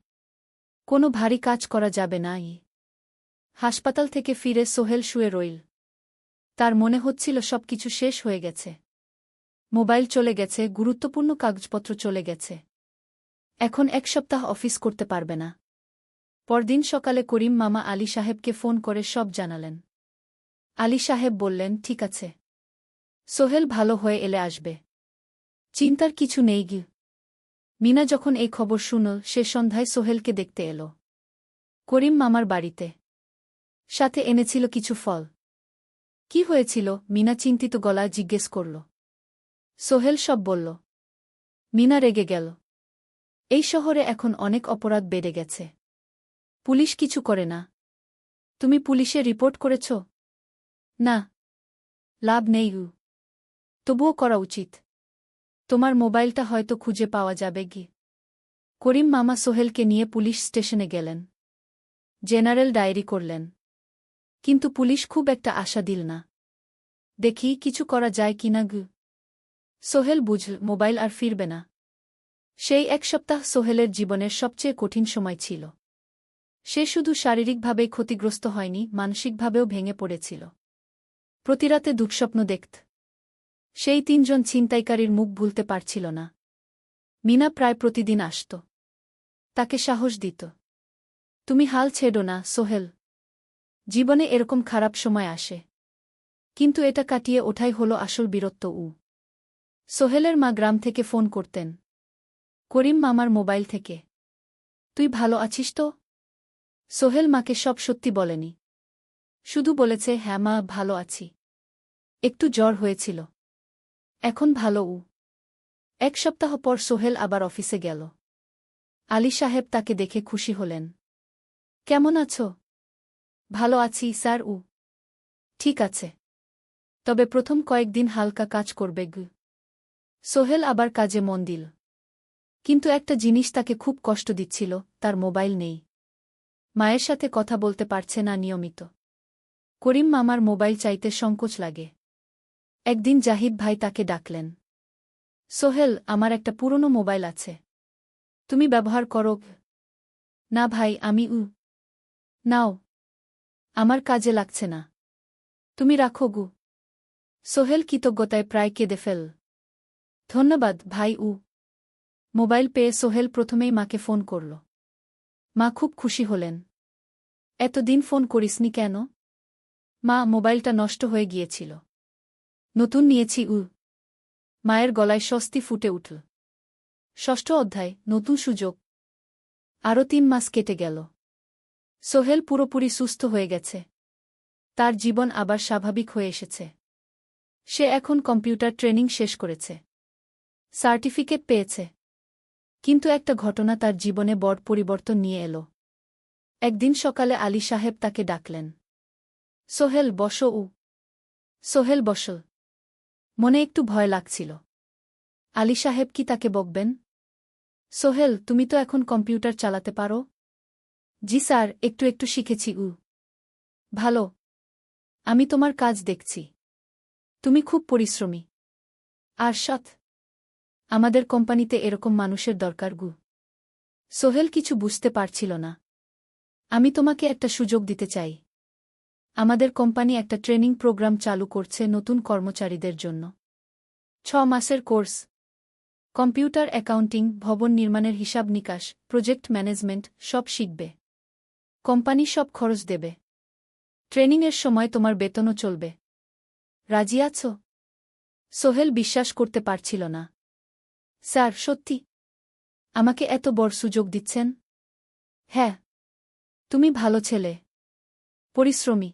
কোনো ভারী কাজ করা যাবে না। হাসপাতাল থেকে ফিরে সোহেল শুয়ে রইল। তার মনে হচ্ছিল সবকিছু শেষ হয়ে গেছে। মোবাইল চলে গেছে, গুরুত্বপূর্ণ কাগজপত্র চলে গেছে। এখন 1 সপ্তাহ অফিস করতে পারবে না। পরদিন সকালে করিম মামা আলী সাহেবকে ফোন করে সব জানালেন। আলী সাহেব বললেন, ঠিক আছে, সোহেল ভালো হয়ে এলে আসবে, চিন্তার কিছু নেই গি। মিনা যখন এই খবর শুনল, সে সন্ধ্যায় সোহেলকে দেখতে এল করিম মামার বাড়িতে। সাথে এনেছিল কিছু ফল। কি হয়েছিল? মিনা চিন্তিত গলায় জিজ্ঞেস করল। সোহেল সব বলল। মিনা রেগে গেল। এই শহরে এখন অনেক অপরাধ বেড়ে গেছে। পুলিশ কিছু করে না। তুমি পুলিশে রিপোর্ট করেছ? না, লাভ নেই। তবুও করা উচিত। তোমার মোবাইলটা হয়তো খুঁজে পাওয়া যাবে কি। করিম মামা সোহেলকে নিয়ে পুলিশ স্টেশনে গেলেন। জেনারেল ডায়েরি করলেন। কিন্তু পুলিশ খুব একটা আশা দিল না। দেখি কিছু করা যায় কিনা গু। সোহেল বুঝল মোবাইল আর ফিরবে না। সেই 1 সপ্তাহ সোহেলের জীবনের সবচেয়ে কঠিন সময় ছিল। সে শুধু শারীরিকভাবেই ক্ষতিগ্রস্ত হয়নি, মানসিকভাবেও ভেঙে পড়েছিল। প্রতিরাতে দুঃস্বপ্ন দেখত। সেই 3 জন ছিনতাইকারীর মুখ ভুলতে পারছিল না। মিনা প্রায় প্রতিদিন আসত। তাকে সাহস দিত। তুমি হাল ছেড়ো না সোহেল। জীবনে এরকম খারাপ সময় আসে, কিন্তু এটা কাটিয়ে ওঠাই হলো আসল বীরত্ব। সোহেলের মা গ্রাম থেকে ফোন করতেন। করিম মামার মোবাইল থেকে। তুই ভালো আছিস তো? সোহেল মাকে সব সত্যি বলেনি। শুধু বলেছে, হ্যাঁ মা, ভালো আছি। একটু জ্বর হয়েছিল। এখন ভালো। 1 সপ্তাহ পর সোহেল আবার অফিসে গেল। আলী সাহেব তাকে দেখে খুশি হলেন। কেমন আছো? ভালো আছি স্যার। ঠিক আছে, তবে প্রথম কয়েকদিন হালকা কাজ করবে গু। সোহেল আবার কাজে মন দিল। কিন্তু একটা জিনিস তাকে খুব কষ্ট দিচ্ছিল, তার মোবাইল নেই। মায়ের সাথে কথা বলতে পারছে না নিয়মিত। করিম মামার মোবাইল চাইতে সংকোচ লাগে। একদিন জাহিদ ভাই তাকে ডাকলেন। সোহেল, আমার একটা পুরনো মোবাইল আছে, তুমি ব্যবহার করো? না ভাই, আমি নাও, আমার কাজে লাগছে না, তুমি রাখো গু। সোহেল কৃতজ্ঞতায় প্রায় কেঁদে ফেল। ধন্যবাদ ভাই। মোবাইল পেয়ে সোহেল প্রথমেই মাকে ফোন করল। মা খুব খুশি হলেন। এতদিন ফোন করিসনি কেন? মা, মোবাইলটা নষ্ট হয়ে গিয়েছিল, নতুন নিয়েছি। মায়ের গলায় স্বস্তি ফুটে উঠল। 6ষ্ঠ অধ্যায়, নতুন সুযোগ। আরও 3 মাস কেটে গেল। সোহেল পুরোপুরি সুস্থ হয়ে গেছে। তার জীবন আবার স্বাভাবিক হয়ে এসেছে। সে এখন কম্পিউটার ট্রেনিং শেষ করেছে, সার্টিফিকেট পেয়েছে। কিন্তু একটা ঘটনা তার জীবনে বড় পরিবর্তন নিয়ে এলো। একদিন সকালে আলী সাহেব তাকে ডাকলেন। সোহেল, বসো। সোহেল বসল। মনে একটু ভয় লাগছিল। আলী সাহেব কি তাকে বকবেন? সোহেল, তুমি তো এখন কম্পিউটার চালাতে পারো? জি স্যার, একটু একটু শিখেছি। ভালো, আমি তোমার কাজ দেখছি। তুমি খুব পরিশ্রমী আর সৎ। আমাদের কোম্পানিতে এরকম মানুষের দরকার গু। সোহেল কিছু বুঝতে পারছিল না। আমি তোমাকে একটা সুযোগ দিতে চাই। আমাদের কোম্পানি একটা ট্রেনিং প্রোগ্রাম চালু করছে নতুন কর্মচারীদের জন্য। 6 মাসের কোর্স। কম্পিউটার অ্যাকাউন্টিং, ভবন নির্মাণের হিসাব নিকাশ, প্রজেক্ট ম্যানেজমেন্ট সব শিখবে। কোম্পানি সব খরচ দেবে। ট্রেনিংয়ের সময় তোমার বেতনও চলবে। রাজি আছো? সোহেল বিশ্বাস করতে পারছিল না। স্যার, সত্যি? আমাকে এত বড় সুযোগ দিচ্ছেন? হ্যাঁ। তুমি ভালো ছেলে, পরিশ্রমী।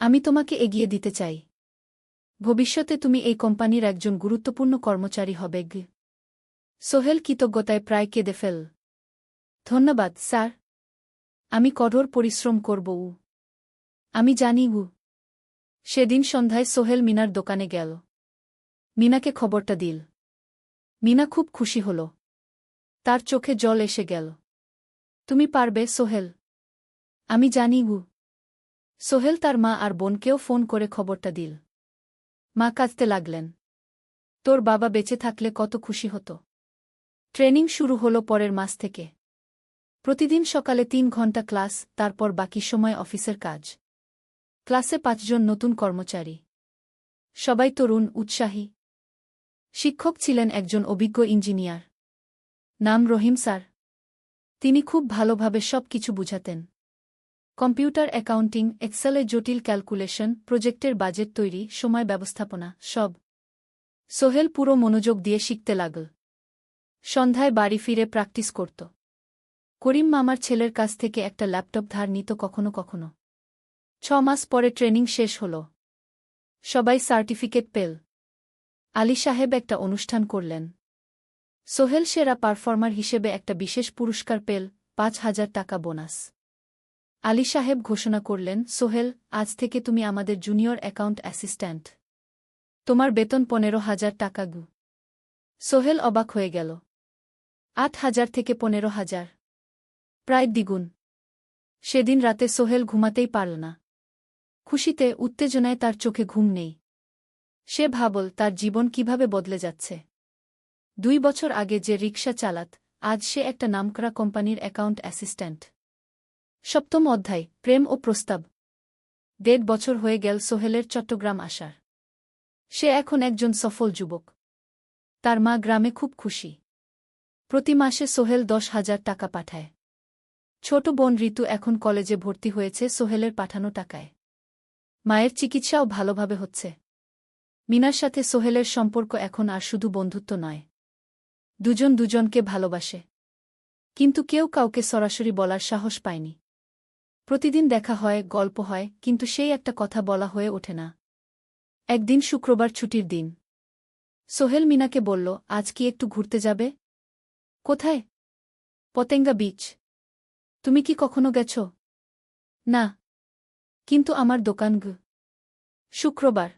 আমি তোমাকে এগিয়ে দিতে চাই। ভবিষ্যতে তুমি এই কোম্পানির একজন গুরুত্বপূর্ণ কর্মচারী হবে। সোহেল কৃতজ্ঞতায় প্রায় কেঁদে ফেল। ধন্যবাদ স্যার। আমি কঠোর পরিশ্রম করব। আমি জানি। সেদিন সন্ধ্যায় সোহেল মিনার দোকানে গেল। মিনাকে খবরটা দিল। মিনা খুব খুশি হল। তার চোখে জল এসে গেল। তুমি পারবে সোহেল। আমি জানি। সোহেল তার মা আর বোনকেও ফোন করে খবরটা দিল। মা কাঁদতে লাগলেন। তোর বাবা বেঁচে থাকলে কত খুশি হতো। ট্রেনিং শুরু হলো পরের মাস থেকে। প্রতিদিন সকালে 3 ঘন্টা ক্লাস, তারপর বাকি সময় অফিসের কাজ। ক্লাসে 5 জন নতুন কর্মচারী। সবাই তরুণ, উৎসাহী। শিক্ষক ছিলেন একজন অভিজ্ঞ ইঞ্জিনিয়ার। নাম রহিম স্যার। তিনি খুব ভালোভাবে সব কিছু বুঝাতেন। কম্পিউটার অ্যাকাউন্টিং, এক্সেলে জটিল ক্যালকুলেশন, প্রজেক্টের বাজেট তৈরি, সময় ব্যবস্থাপনা, সব। সোহেল পুরো মনোযোগ দিয়ে শিখতে লাগল। সন্ধ্যায় বাড়ি ফিরে প্র্যাকটিস করত। করিম মামার ছেলের কাছ থেকে একটা ল্যাপটপ ধার নিত কখনো কখনো। 6 মাস পরে ট্রেনিং শেষ হল। সবাই সার্টিফিকেট পেল। আলী সাহেব একটা অনুষ্ঠান করলেন। সোহেল সেরা পারফর্মার হিসেবে একটা বিশেষ পুরস্কার পেল, 5,000 টাকা বোনাস। আলী সাহেব ঘোষণা করলেন, সোহেল, আজ থেকে তুমি আমাদের জুনিয়র অ্যাকাউন্ট অ্যাসিস্ট্যান্ট। তোমার বেতন 15,000 টাকা। সোহেল অবাক হয়ে গেল। 8,000 থেকে 15,000, প্রায় দ্বিগুণ। সেদিন রাতে সোহেল ঘুমাতেই পারল না। খুশিতে, উত্তেজনায় তার চোখে ঘুম নেই। সে ভাবল তার জীবন কিভাবে বদলে যাচ্ছে। 2 বছর আগে যে রিকশা চালাত, আজ সে একটা নামকরা কোম্পানির অ্যাকাউন্ট অ্যাসিস্ট্যান্ট। 7ম অধ্যায়, প্রেম ও প্রস্তাব। 1.5 বছর হয়ে গেল সোহেলের চট্টগ্রাম আসার। সে এখন একজন সফল যুবক। তার মা গ্রামে খুব খুশি। প্রতি মাসে সোহেল 10,000 টাকা পাঠায়। ছোট বোন ঋতু এখন কলেজে ভর্তি হয়েছে সোহেলের পাঠানো টাকায়। মায়ের চিকিৎসাও ভালোভাবে হচ্ছে। মিনার সাথে সোহেলের সম্পর্ক এখন আর শুধু বন্ধুত্ব নয়। দুজন দুজনকে ভালোবাসে। কিন্তু কেউ কাউকে সরাসরি বলার সাহস পায়নি। প্রতিদিন দেখা হয়, গল্প হয়, কিন্তু সেই একটা কথা বলা হয়ে ওঠে না। একদিন শুক্রবার ছুটির দিন। সোহেল মিনাকে বলল, আজ কি একটু ঘুরতে যাবে? কোথায়? পতেঙ্গা বিচ। তুমি কি কখনো গেছ? না। কিন্তু আমার দোকান। শুক্রবার।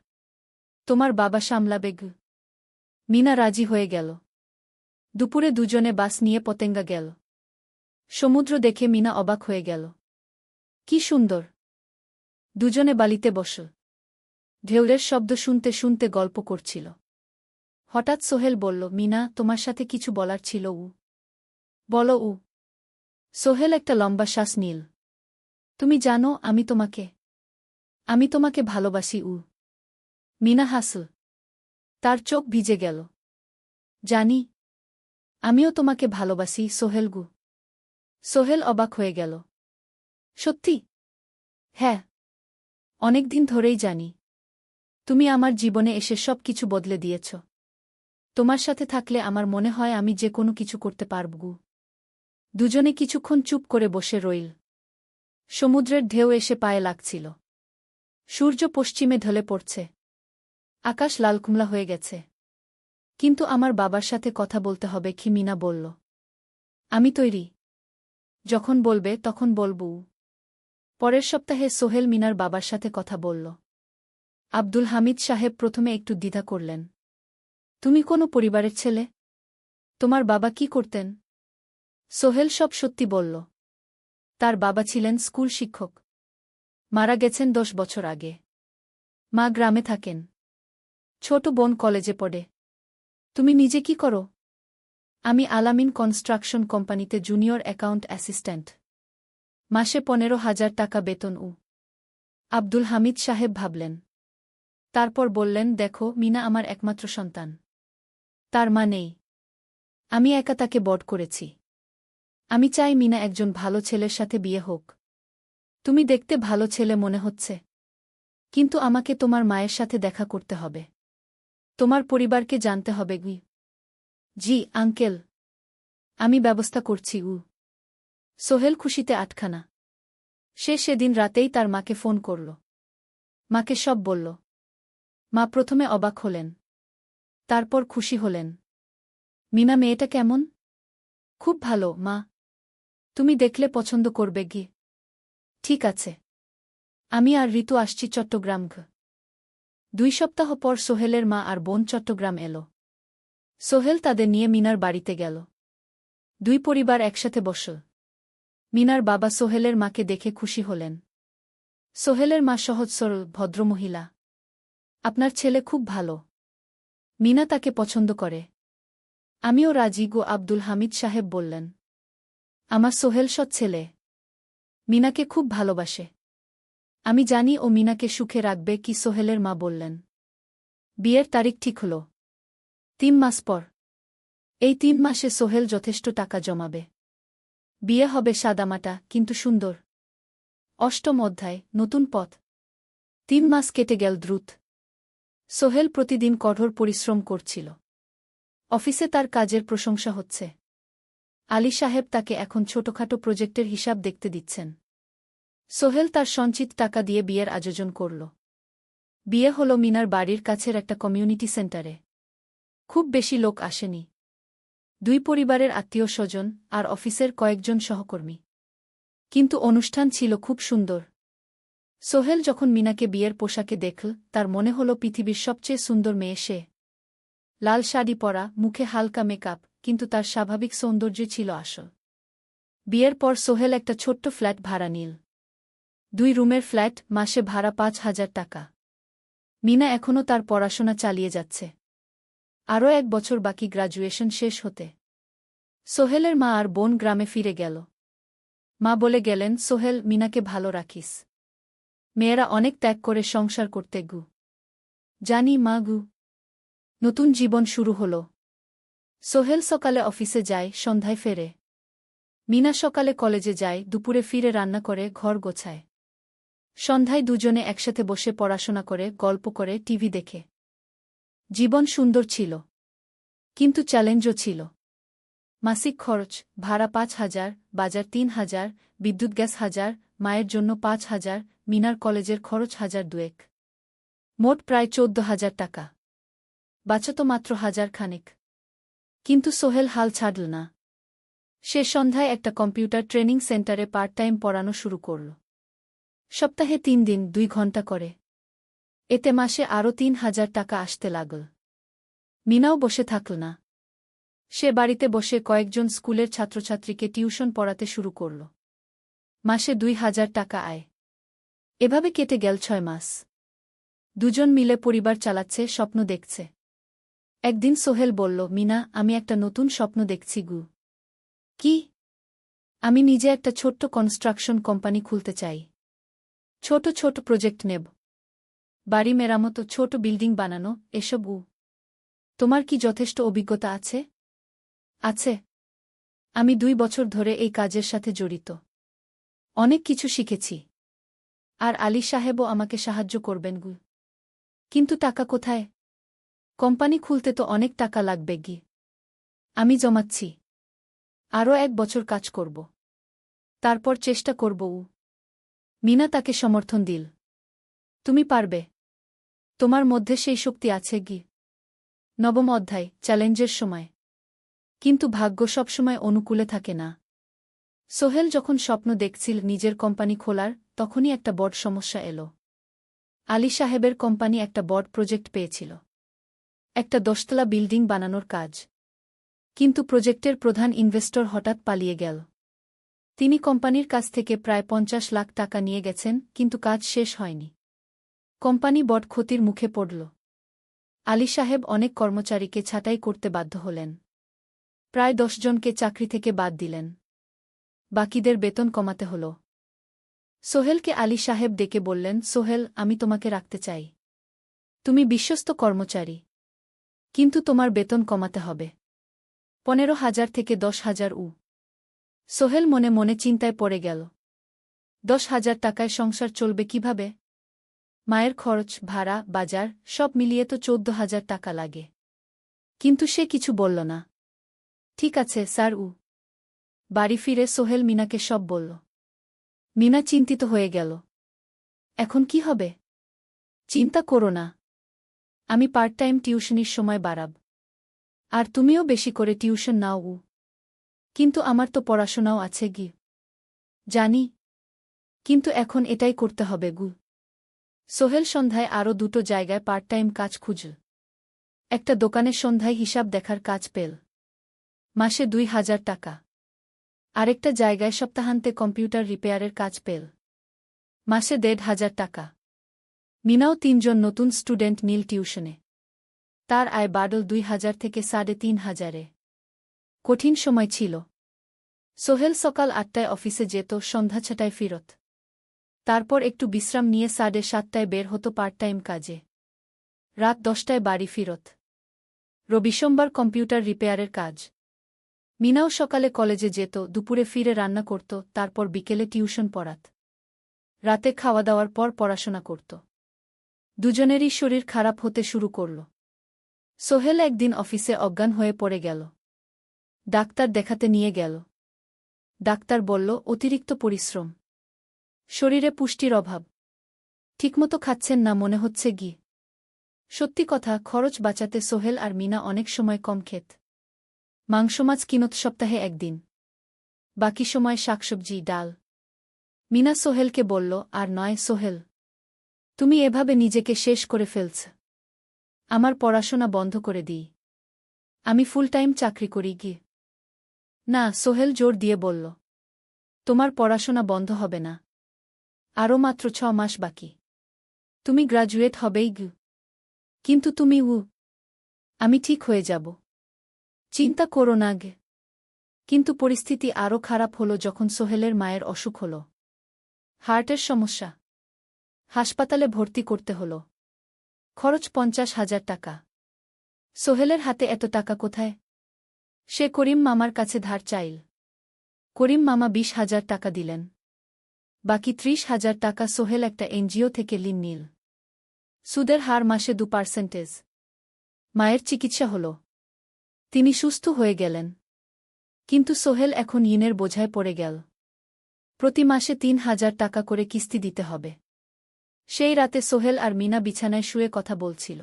তোমার বাবা সামলাবে। মিনা রাজি হয়ে গেল। দুপুরে দুজনে বাস নিয়ে পতেঙ্গা গেল। সমুদ্র দেখে মিনা অবাক হয়ে গেল। কি সুন্দর! দুজনে বালিতে বসল। ঢেউয়ের শব্দ শুনতে শুনতে গল্প করছিল। হঠাৎ সোহেল বলল, মিনা, তোমার সাথে কিছু বলার ছিল। বলো। সোহেল একটা লম্বা শ্বাস নিল। তুমি জানো, আমি তোমাকে ভালোবাসি। মিনা হাসল। তার চোখ ভিজে গেল। জানি। আমিও তোমাকে ভালোবাসি সোহেল। সোহেল অবাক হয়ে গেল। সত্যি? হ্যাঁ। অনেকদিন ধরেই জানি। তুমি আমার জীবনে এসে সব কিছু বদলে দিয়েছ। তোমার সাথে থাকলে আমার মনে হয় আমি যে কোনো কিছু করতে পারব। দুজনে কিছুক্ষণ চুপ করে বসে রইল। সমুদ্রের ঢেউ এসে পায়ে লাগছিল। সূর্য পশ্চিমে ঢলে পড়ছে। আকাশ লালকুমলা হয়ে গেছে। কিন্তু আমার বাবার সাথে কথা বলতে হবে, কি মিনা বলল। আমি তৈরি। যখন বলবে তখন বলব। পরের সপ্তাহে সোহেল মিনার বাবার সাথে কথা বলল। আব্দুল হামিদ সাহেব প্রথমে একটু দ্বিধা করলেন। তুমি কোনো পরিবারের ছেলে? তোমার বাবা কি করতেন? সোহেল সব সত্যি বলল। তার বাবা ছিলেন স্কুল শিক্ষক। মারা গেছেন 10 বছর আগে। মা গ্রামে থাকেন। ছোট বোন কলেজে পড়ে। তুমি নিজে কি করো? আমি আলামিন কনস্ট্রাকশন কোম্পানিতে জুনিয়র অ্যাকাউন্ট অ্যাসিস্ট্যান্ট। মাসে 15,000 টাকা বেতন। আব্দুল হামিদ সাহেব ভাবলেন। তারপর বললেন, দেখো, মিনা আমার একমাত্র সন্তান। তার মা নেই। আমি একা তাকে বড় করেছি। আমি চাই মিনা একজন ভালো ছেলের সাথে বিয়ে হোক। তুমি দেখতে ভালো ছেলে মনে হচ্ছে। কিন্তু আমাকে তোমার মায়ের সাথে দেখা করতে হবে। তোমার পরিবারকে জানতে হবে গি। জি আঙ্কেল, আমি ব্যবস্থা করছি সোহেল খুশিতে আটখানা। সে সেদিন রাতেই তার মাকে ফোন করল। মাকে সব বলল। মা প্রথমে অবাক হলেন, তারপর খুশি হলেন। মিনা মেয়েটা কেমন? খুব ভালো মা, তুমি দেখলে পছন্দ করবে গি। ঠিক আছে, আমি আর ঋতু আসছি চট্টগ্রাম। 2 সপ্তাহ পর সোহেলের মা আর বোন চট্টগ্রাম এলো। সোহেল তাদের নিয়ে মিনার বাড়িতে গেল। 2 পরিবার একসাথে বসল। মিনার বাবা সোহেলের মাকে দেখে খুশি হলেন। সোহেলের মা সহজ সরল ভদ্রমহিলা। আপনার ছেলে খুব ভালো, মিনা তাকে পছন্দ করে। আমিও রাজি গো, আব্দুল হামিদ সাহেব বললেন। আমার সোহেল সৎ ছেলে, মিনাকে খুব ভালোবাসে। আমি জানি ও মিনাকে সুখে রাখবে কি, সোহেলের মা বললেন। বিয়ের তারিখ ঠিক হল 3 মাস পর। এই 3 মাসে সোহেল যথেষ্ট টাকা জমাবে। বিয়ে হবে সাদামাটা কিন্তু সুন্দর। 8ম অধ্যায়, নতুন পথ। 3 মাস কেটে গেল দ্রুত। সোহেল প্রতিদিন কঠোর পরিশ্রম করছিল। অফিসে তার কাজের প্রশংসা হচ্ছে। আলী সাহেব তাকে এখন ছোটখাটো প্রজেক্টের হিসাব দেখতে দিচ্ছেন। সোহেল তার সঞ্চিত টাকা দিয়ে বিয়ের আয়োজন করল। বিয়ে হল মিনার বাড়ির কাছের একটা কমিউনিটি সেন্টারে। খুব বেশি লোক আসেনি। 2 পরিবারের আত্মীয় স্বজন আর অফিসের কয়েকজন সহকর্মী। কিন্তু অনুষ্ঠান ছিল খুব সুন্দর। সোহেল যখন মিনাকে বিয়ের পোশাকে দেখল, তার মনে হল পৃথিবীর সবচেয়ে সুন্দর মেয়ে সে। লাল শাড়ি পরা, মুখে হালকা মেকআপ, কিন্তু তার স্বাভাবিক সৌন্দর্য ছিল আসল। বিয়ের পর সোহেল একটা ছোট্ট ফ্ল্যাট ভাড়া নিল। 2 রুমের ফ্ল্যাট, মাসে ভাড়া 5,000 টাকা। মিনা এখনও তার পড়াশোনা চালিয়ে যাচ্ছে। আরও 1 বছর বাকি গ্র্যাজুয়েশন শেষ হতে। সোহেলের মা আর বোন গ্রামে ফিরে গেল। মা বলে গেলেন, সোহেল, মিনাকে ভালো রাখিস। মেয়েরা অনেক ত্যাগ করে সংসার করতে গু। জানি মা গু। নতুন জীবন শুরু হল। সোহেল সকালে অফিসে যায়, সন্ধ্যায় ফেরে। মিনা সকালে কলেজে যায়, দুপুরে ফিরে রান্না করে, ঘর গোছায়। সন্ধ্যায় দুজনে একসাথে বসে পড়াশোনা করে, গল্প করে, টিভি দেখে। জীবন সুন্দর ছিল, কিন্তু চ্যালেঞ্জও ছিল। মাসিক খরচ, ভাড়া 5,000, বাজার 3,000, বিদ্যুৎ গ্যাস 1,000, মায়ের জন্য 5,000, মিনার কলেজের খরচ 1,200। মোট প্রায় 14,000 টাকা। বাঁচত মাত্র 1,000 খানেক। কিন্তু সোহেল হাল ছাড়ল না। সে সন্ধ্যায় একটা কম্পিউটার ট্রেনিং সেন্টারে পার্ট টাইম পড়ানো শুরু করল। সপ্তাহে 3 দিন 2 ঘন্টা করে। এতে মাসে আরও 3,000 টাকা আসতে লাগল। মিনাও বসে থাকল না। সে বাড়িতে বসে কয়েকজন স্কুলের ছাত্রছাত্রীকে টিউশন পড়াতে শুরু করল। মাসে 2,000 টাকা আয়। এভাবে কেটে গেল 6 মাস। দুজন মিলে পরিবার চালাচ্ছে, স্বপ্ন দেখছে। একদিন সোহেল বলল, মিনা, আমি একটা নতুন স্বপ্ন দেখছি গু। কি? আমি নিজে একটা ছোট্ট কনস্ট্রাকশন কোম্পানি খুলতে চাই। ছোট ছোট প্রজেক্ট নেব। বাড়ি মেরামত, ছোট বিল্ডিং বানানো, এসব। তোমার কি যথেষ্ট অভিজ্ঞতা আছে? আছে। আমি 2 বছর ধরে এই কাজের সাথে জড়িত। অনেক কিছু শিখেছি। আর আলী সাহেবও আমাকে সাহায্য করবেন গু। কিন্তু টাকা কোথায়? কোম্পানি খুলতে তো অনেক টাকা লাগবে গি। আমি জমাচ্ছি। আরও 1 বছর কাজ করব। তারপর চেষ্টা করব। মিনা তাকে সমর্থন দিল। তুমি পারবে। তোমার মধ্যে সেই শক্তি আছে গি। 9ম অধ্যায়, চ্যালেঞ্জের সময়। কিন্তু ভাগ্য সবসময় অনুকূলে থাকে না। সোহেল যখন স্বপ্ন দেখছিল নিজের কোম্পানি খোলার, তখনই একটা বড় সমস্যা এলো। আলী সাহেবের কোম্পানি একটা বড় প্রজেক্ট পেয়েছিল। একটা 10তলা বিল্ডিং বানানোর কাজ। কিন্তু প্রজেক্টের প্রধান ইনভেস্টর হঠাৎ পালিয়ে গেল। তিনি কোম্পানির কাছ থেকে প্রায় 50 লাখ টাকা নিয়ে গেছেন, কিন্তু কাজ শেষ হয়নি। কোম্পানি বড় ক্ষতির মুখে পড়ল। আলী সাহেব অনেক কর্মচারীকে ছাঁটাই করতে বাধ্য হলেন। প্রায় 10 জনকে চাকরি থেকে বাদ দিলেন। বাকিদের বেতন কমাতে হল। সোহেলকে আলী সাহেব ডেকে বললেন, সোহেল, আমি তোমাকে রাখতে চাই। তুমি বিশ্বস্ত কর্মচারী। কিন্তু তোমার বেতন কমাতে হবে। 15,000 থেকে 10,000। সোহেল মনে মনে চিন্তায় পড়ে গেল। 10,000 টাকায় সংসার চলবে কিভাবে? মায়ের খরচ, ভাড়া, বাজার সব মিলিয়ে তো 14,000 টাকা লাগে। কিন্তু সে কিছু বলল না। ঠিক আছে স্যার। বাড়ি ফিরে সোহেল মিনাকে সব বলল। মিনা চিন্তিত হয়ে গেল। এখন কি হবে? চিন্তা করো না, আমি পার্ট টাইম টিউশনির সময় বাড়াব। আর তুমিও বেশি করে টিউশন নাও। কিন্তু আমার তো পড়াশোনাও আছে গি। জানি, কিন্তু এখন এটাই করতে হবে গু। সোহেল সন্ধ্যায় আরও 2টো জায়গায় পার্ট টাইম কাজ খুঁজল। একটা দোকানের সন্ধ্যায় হিসাব দেখার কাজ পেল, মাসে 2,000 টাকা। আরেকটা জায়গায় সপ্তাহান্তে কম্পিউটার রিপেয়ারের কাজ পেল, মাসে 1,500 টাকা। মিনাও 3জন নতুন স্টুডেন্ট নীল টিউশনে। তার আয় বাড়ল 2,000 থেকে 3,500-এ। কঠিন সময় ছিল। সোহেল সকাল 8টায় অফিসে যেত, সন্ধ্যা 6টায় ফিরত। তারপর একটু বিশ্রাম নিয়ে 7:30টায় বের হতো পার্ট টাইম কাজে। রাত 10টায় বাড়ি ফিরত। রবি-সোমবার কম্পিউটার রিপেয়ারের কাজ। মিনাও সকালে কলেজে যেত, দুপুরে ফিরে রান্না করত, তারপর বিকেলে টিউশন পড়াত। রাতে খাওয়া দাওয়ার পর পড়াশোনা করত। দুজনেরই শরীর খারাপ হতে শুরু করল। সোহেল একদিন অফিসে অজ্ঞান হয়ে পড়ে গেল। ডাক্তার দেখাতে নিয়ে গেল। ডাক্তার বলল, অতিরিক্ত পরিশ্রম, শরীরে পুষ্টির অভাব, ঠিকমতো খাচ্ছেন না মনে হচ্ছে গি। সত্যি কথা, খরচ বাঁচাতে সোহেল আর মিনা অনেক সময় কম খেত। মাংস মাছ কিনত সপ্তাহে একদিন, বাকি সময় শাকসবজি, ডাল। মিনা সোহেলকে বলল, আর নয় সোহেল, তুমি এভাবে নিজেকে শেষ করে ফেলছ। আমার পড়াশোনা বন্ধ করে দিই, আমি ফুল টাইম চাকরি করি গি। না, সোহেল জোর দিয়ে বলল, তোমার পড়াশোনা বন্ধ হবে না। আরও মাত্র 6 মাস বাকি, তুমি গ্রাজুয়েট হবেই গি। কিন্তু তুমি আমি ঠিক হয়ে যাব, চিন্তা করো না গে। কিন্তু পরিস্থিতি আরও খারাপ হলো যখন সোহেলের মায়ের অসুখ হল। হার্টের সমস্যা, হাসপাতালে ভর্তি করতে হল। খরচ 50,000 টাকা। সোহেলের হাতে এত টাকা কোথায়? সে করিম মামার কাছে ধার চাইল। করিম মামা 20,000 টাকা দিলেন। বাকি 30,000 টাকা সোহেল একটা এনজিও থেকে ঋণ নিল। সুদের হার মাসে 2%। মায়ের চিকিৎসা হল, তিনি সুস্থ হয়ে গেলেন। কিন্তু সোহেল এখন ঋণের বোঝায় পড়ে গেল। প্রতি মাসে 3,000 টাকা করে কিস্তি দিতে হবে। সেই রাতে সোহেল আর মিনা বিছানায় শুয়ে কথা বলছিল।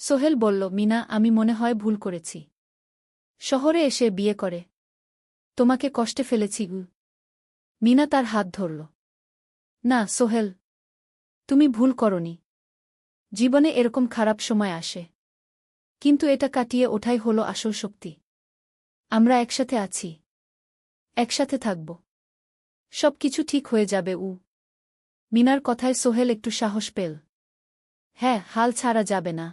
সোহেল বলল, মিনা, আমি মনে হয় ভুল করেছি। শহরে এসে বিয়ে করে তোমাকে কষ্টে ফেলেছি গু। মিনা তার হাত ধরল। না সোহেল, তুমি ভুল করনি। জীবনে এরকম খারাপ সময় আসে, কিন্তু এটা কাটিয়ে ওঠাই হলো আসল শক্তি। আমরা একসাথে আছি, একসাথে থাকব, সব কিছু ঠিক হয়ে যাবে। মিনার কথায় সোহেল একটু সাহস পেল। হ্যাঁ, হাল ছাড়া যাবে না।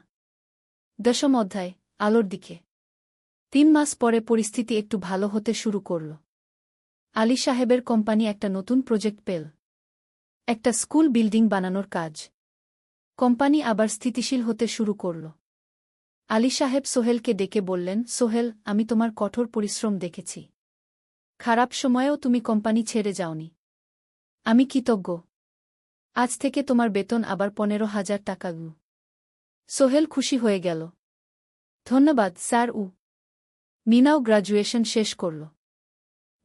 10ম অধ্যায়, আলোর দিকে। 3 মাস পরে পরিস্থিতি একটু ভালো হতে শুরু করল। আলী সাহেবের কোম্পানি একটা নতুন প্রজেক্ট পেল, একটা স্কুল বিল্ডিং বানানোর কাজ। কোম্পানি আবার স্থিতিশীল হতে শুরু করল। আলী সাহেব সোহেলকে ডেকে বললেন, সোহেল, আমি তোমার কঠোর পরিশ্রম দেখেছি। খারাপ সময়েও তুমি কোম্পানি ছেড়ে যাওনি। আমি কৃতজ্ঞ। আজ থেকে তোমার বেতন আবার 15,000 টাকা। সোহেল খুশি হয়ে গেল। ধন্যবাদ স্যার। মিনাও গ্র্যাজুয়েশন শেষ করল,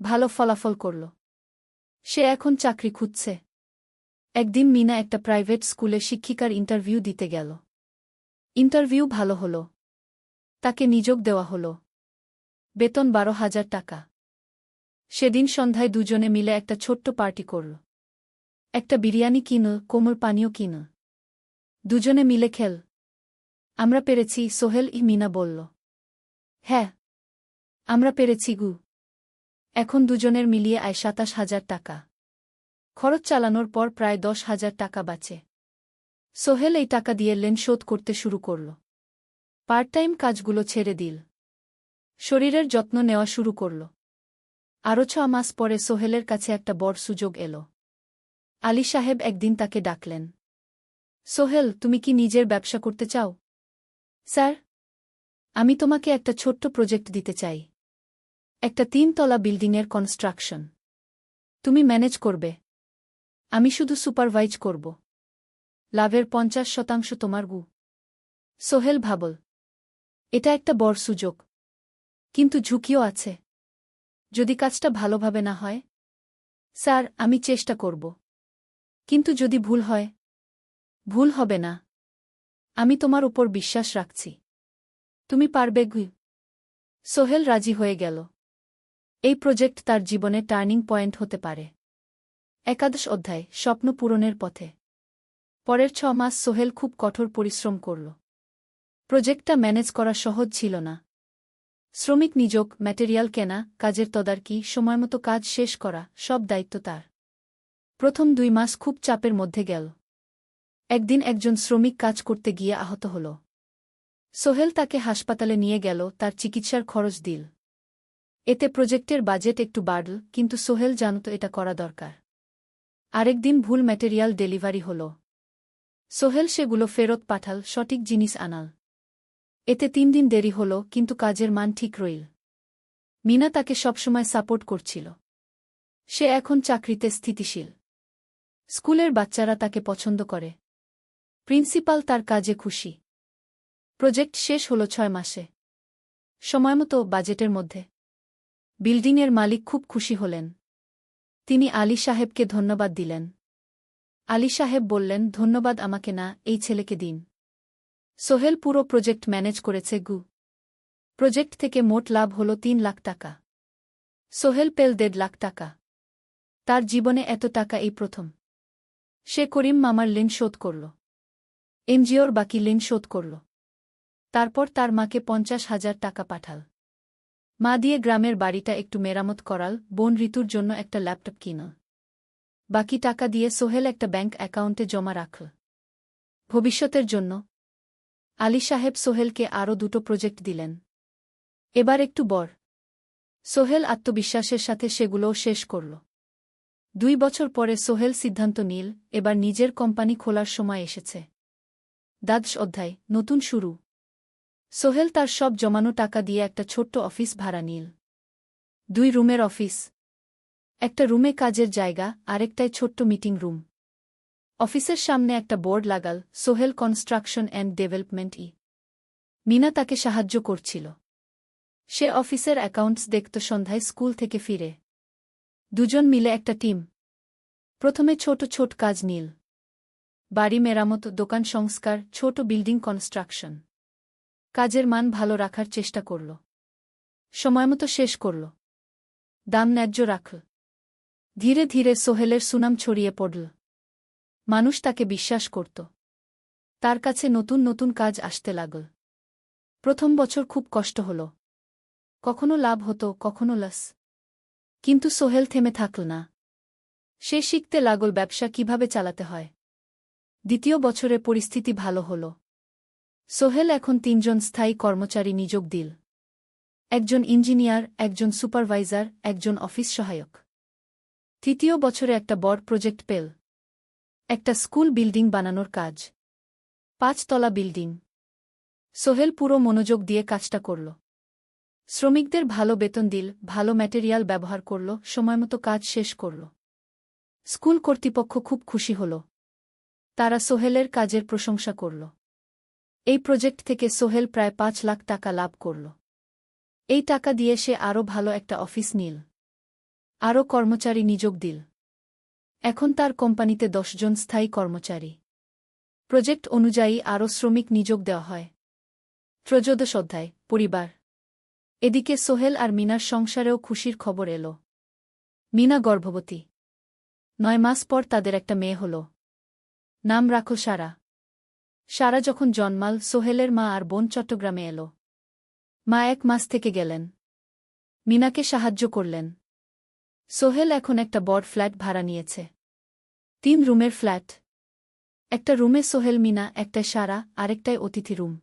ভালো ফলাফল করল। সে এখন চাকরি খুঁজছে। একদিন মিনা একটা প্রাইভেট স্কুলে শিক্ষিকার ইন্টারভিউ দিতে গেল। ইন্টারভিউ ভালো হল, তাকে নিযোগ দেওয়া হল। বেতন 12,000 টাকা। সেদিন সন্ধ্যায় দুজনে মিলে একটা ছোট্ট পার্টি করল। একটা বিরিয়ানি কিনল, কোমল পানীয় কিনল। দুজনে মিলে খেল। আমরা পেরেছি সোহেল, মিনা বলল। হ্যাঁ, আমরা পেরেছি গু। এখন দুজনের মিলিয়ে আয় 27,000 টাকা। খরচ চালানোর পর প্রায় 10,000 টাকা বাঁচে। সোহেল এই টাকা দিয়ে লেন শোধ করতে শুরু করল। পার্ট টাইম কাজগুলো ছেড়ে দিল। শরীরের যত্ন নেওয়া শুরু করল। আরও 6 মাস পরে সোহেলের কাছে একটা বড় সুযোগ এল। আলী সাহেব একদিন তাকে ডাকলেন। সোহেল, তুমি কি নিজের ব্যবসা করতে চাও? স্যার, আমি তোমাকে একটা ছোট্ট প্রজেক্ট দিতে চাই। একটা 3 তলা বিল্ডিংয়ের কনস্ট্রাকশন। তুমি ম্যানেজ করবে, আমি শুধু সুপারভাইজ করব। লাভের ৫০% তোমার গু। সোহেল ভাবল, এটা একটা বড় সুযোগ, কিন্তু ঝুঁকিও আছে। যদি কাজটা ভালোভাবে না হয়? স্যার, আমি চেষ্টা করব। কিন্তু যদি ভুল হয়? ভুল হবে না। আমি তোমার উপর বিশ্বাস রাখছি। তুমি পারবে গু। সোহেল রাজি হয়ে গেল। এই প্রজেক্ট তার জীবনে টার্নিং পয়েন্ট হতে পারে। একাদশ অধ্যায়, স্বপ্ন পূরণের পথে। পরের ৬ মাস সোহেল খুব কঠোর পরিশ্রম করল। প্রজেক্টটা ম্যানেজ করা সহজ ছিল না। শ্রমিক নিযোগ, ম্যাটেরিয়াল কেনা, কাজের তদারকি, সময়মতো কাজ শেষ করা, সব দায়িত্ব তার। প্রথম ২ মাস খুব চাপের মধ্যে গেল। একদিন একজন শ্রমিক কাজ করতে গিয়ে আহত হল। সোহেল তাকে হাসপাতালে নিয়ে গেল, তার চিকিৎসার খরচ দিল। এতে প্রজেক্টের বাজেট একটু বাড়ল, কিন্তু সোহেল জানত এটা করা দরকার। আরেকদিন ভুল ম্যাটেরিয়াল ডেলিভারি হল। সোহেল সেগুলো ফেরত পাঠাল, সঠিক জিনিস আনাল। এতে ৩ দিন দেরি হল, কিন্তু কাজের মান ঠিক রইল। মিনা তাকে সবসময় সাপোর্ট করছিল। সে এখন চাকরিতে স্থিতিশীল। স্কুলের বাচ্চারা তাকে পছন্দ করে। প্রিন্সিপাল তার কাজে খুশি। প্রজেক্ট শেষ হল ৬ মাসে। সময়মতো, বাজেটের মধ্যে। বিল্ডিংয়ের মালিক খুব খুশি হলেন। তিনি আলী সাহেবকে ধন্যবাদ দিলেন। আলী সাহেব বললেন, ধন্যবাদ আমাকে না, এই ছেলেকে দিন। সোহেল পুরো প্রজেক্ট ম্যানেজ করেছে গু। প্রজেক্ট থেকে মোট লাভ হল ৩ লাখ টাকা। সোহেল পেল ১.৫ লাখ টাকা। তার জীবনে এত টাকা এই প্রথম। সে করিম মামার ঋণ শোধ করল। এনজিওর বাকি ঋণ শোধ করল। তারপর তার মাকে ৫০,০০০ টাকা পাঠাল। মা দিয়ে গ্রামের বাড়িটা একটু মেরামত করাল, বোন ঋতুর জন্য একটা ল্যাপটপ কিনল। বাকি টাকা দিয়ে সোহেল একটা ব্যাংক অ্যাকাউন্টে জমা রাখল। ভবিষ্যতের জন্য। আলী সাহেব সোহেলকে আরও ২টো প্রজেক্ট দিলেন। এবার একটু বড়। সোহেল আত্মবিশ্বাসের সাথে সেগুলোও শেষ করল। ২ বছর পরে সোহেল সিদ্ধান্ত নিল, এবার নিজের কোম্পানি খোলার সময় এসেছে। দ্বাদশ অধ্যায়, নতুন শুরু। সোহেল তার সব জমানো টাকা দিয়ে একটা ছোট্ট অফিস ভাড়া নিল। ২ রুমের অফিস। একটা রুমে কাজের জায়গা, আরেকটায় ছোট্ট মিটিং রুম। অফিসের সামনে একটা বোর্ড লাগাল, সোহেল কনস্ট্রাকশন অ্যান্ড ডেভেলপমেন্ট ই। মিনা তাকে সাহায্য করছিল। সে অফিসের অ্যাকাউন্টস দেখত সন্ধ্যায় স্কুল থেকে ফিরে। দুজন মিলে একটা টিম। প্রথমে ছোট ছোট কাজ নিল। বাড়ি মেরামত, দোকান সংস্কার, ছোট বিল্ডিং কনস্ট্রাকশন। কাজের মান ভালো রাখার চেষ্টা করল। সময়মতো শেষ করল। দাম ন্যায্য রাখল। ধীরে ধীরে সোহেলের সুনাম ছড়িয়ে পড়ল। মানুষ তাকে বিশ্বাস করত। তার কাছে নতুন নতুন কাজ আসতে লাগল। প্রথম বছর খুব কষ্ট হল। কখনো লাভ হতো, কখনো লস। কিন্তু সোহেল থেমে থাকল না। সে শিখতে লাগল ব্যবসা কিভাবে চালাতে হয়। দ্বিতীয় বছরে পরিস্থিতি ভালো হল। সোহেল এখন ৩ জন স্থায়ী কর্মচারী নিযোগ দিল। একজন ইঞ্জিনিয়ার, একজন সুপারভাইজার, একজন অফিস সহায়ক। তৃতীয় বছরে একটা বড় প্রজেক্ট পেল। একটা স্কুল বিল্ডিং বানানোর কাজ। ৫ তলা বিল্ডিং। সোহেল পুরো মনোযোগ দিয়ে কাজটা করল। শ্রমিকদের ভালো বেতন দিল, ভালো ম্যাটেরিয়াল ব্যবহার করল, সময়মতো কাজ শেষ করল। স্কুল কর্তৃপক্ষ খুব খুশি হল। তারা সোহেলের কাজের প্রশংসা করল। এই প্রজেক্ট থেকে সোহেল প্রায় ৫ লাখ টাকা লাভ করল। এই টাকা দিয়ে সে আরও ভালো একটা অফিস নিল। আরও কর্মচারী নিযোগ দিল। এখন তার কোম্পানিতে ১০ জন স্থায়ী কর্মচারী। প্রজেক্ট অনুযায়ী আরও শ্রমিক নিযোগ দেওয়া হয়। ত্রয়োদশ অধ্যায়, পরিবার। এদিকে সোহেল আর মিনার সংসারেও খুশির খবর এল। মিনা গর্ভবতী। ৯ মাস পর তাদের একটা মেয়ে হল। নাম রাখল সারা। সারা যখন জন্মাল, সোহেলের মা আর বোন চট্টগ্রামে এল। মা ১ মাস থেকে গেলেন। মিনাকে সাহায্য করলেন। সোহেল এখন একটা বড় ফ্ল্যাট ভাড়া নিয়েছে। ৩ রুমের ফ্ল্যাট। একটা রুমে সোহেল, মিনা, একটায় সারা, আরেকটায় অতিথি রুম।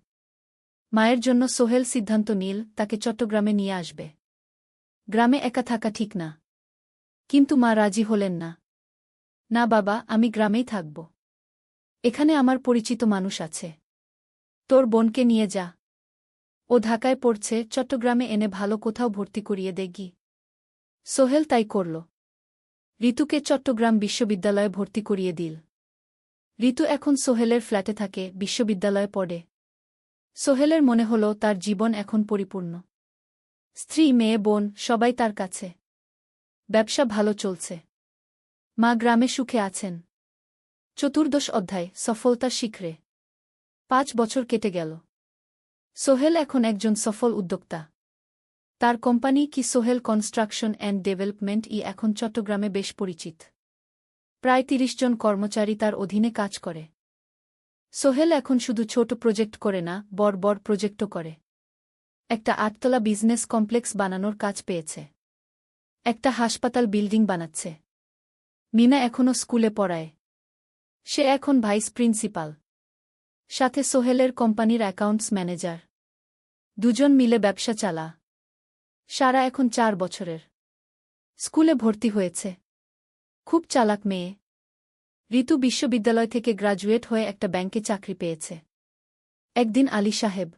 মায়ের জন্য সোহেল সিদ্ধান্ত নিল তাকে চট্টগ্রামে নিয়ে আসবে। গ্রামে একা থাকা ঠিক না। কিন্তু মা রাজি হলেন না। না বাবা, আমি গ্রামেই থাকব। এখানে আমার পরিচিত মানুষ আছে। তোর বোনকে নিয়ে যা। ও ঢাকায় পড়ছে, চট্টগ্রামে এনে ভালো কোথাও ভর্তি করিয়ে দেখি। সোহেল তাই করল। ঋতুকে চট্টগ্রাম বিশ্ববিদ্যালয়ে ভর্তি করিয়ে দিল। ঋতু এখন সোহেলের ফ্ল্যাটে থাকে, বিশ্ববিদ্যালয়ে পড়ে। সোহেলের মনে হল তার জীবন এখন পরিপূর্ণ। স্ত্রী, মেয়ে, বোন সবাই তার কাছে। ব্যবসা ভালো চলছে। মা গ্রামে সুখে আছেন। চতুর্দশ অধ্যায়, সফলতার শিখরে। 5 বছর কেটে গেল। সোহেল এখন একজন সফল উদ্যোক্তা। তার কোম্পানি কি সোহেল কনস্ট্রাকশন অ্যান্ড ডেভেলপমেন্ট এখন চট্টগ্রামে বেশ পরিচিত। প্রায় 30 জন কর্মচারী তার অধীনে কাজ করে। সোহেল এখন শুধু ছোট প্রজেক্ট করে না, বড় বড় প্রজেক্টও করে। একটা 8তলা বিজনেস কমপ্লেক্স বানানোর কাজ পেয়েছে। একটা হাসপাতাল বিল্ডিং বানাচ্ছে। মিনা এখনও স্কুলে পড়ায়। সে এখন ভাইস প্রিন্সিপাল। সাথে সোহেলের কোম্পানির অ্যাকাউন্টস ম্যানেজার। দুজন মিলে ব্যবসা চালা। সারা এখন 4 বছরের। স্কুলে ভর্তি হয়েছে। খুব চালাক মেয়ে। ঋতু বিশ্ববিদ্যালয় থেকে গ্রাজুয়েট হয়ে একটা ব্যাংকে চাকরি পেয়েছে। একদিন আলী সাহেব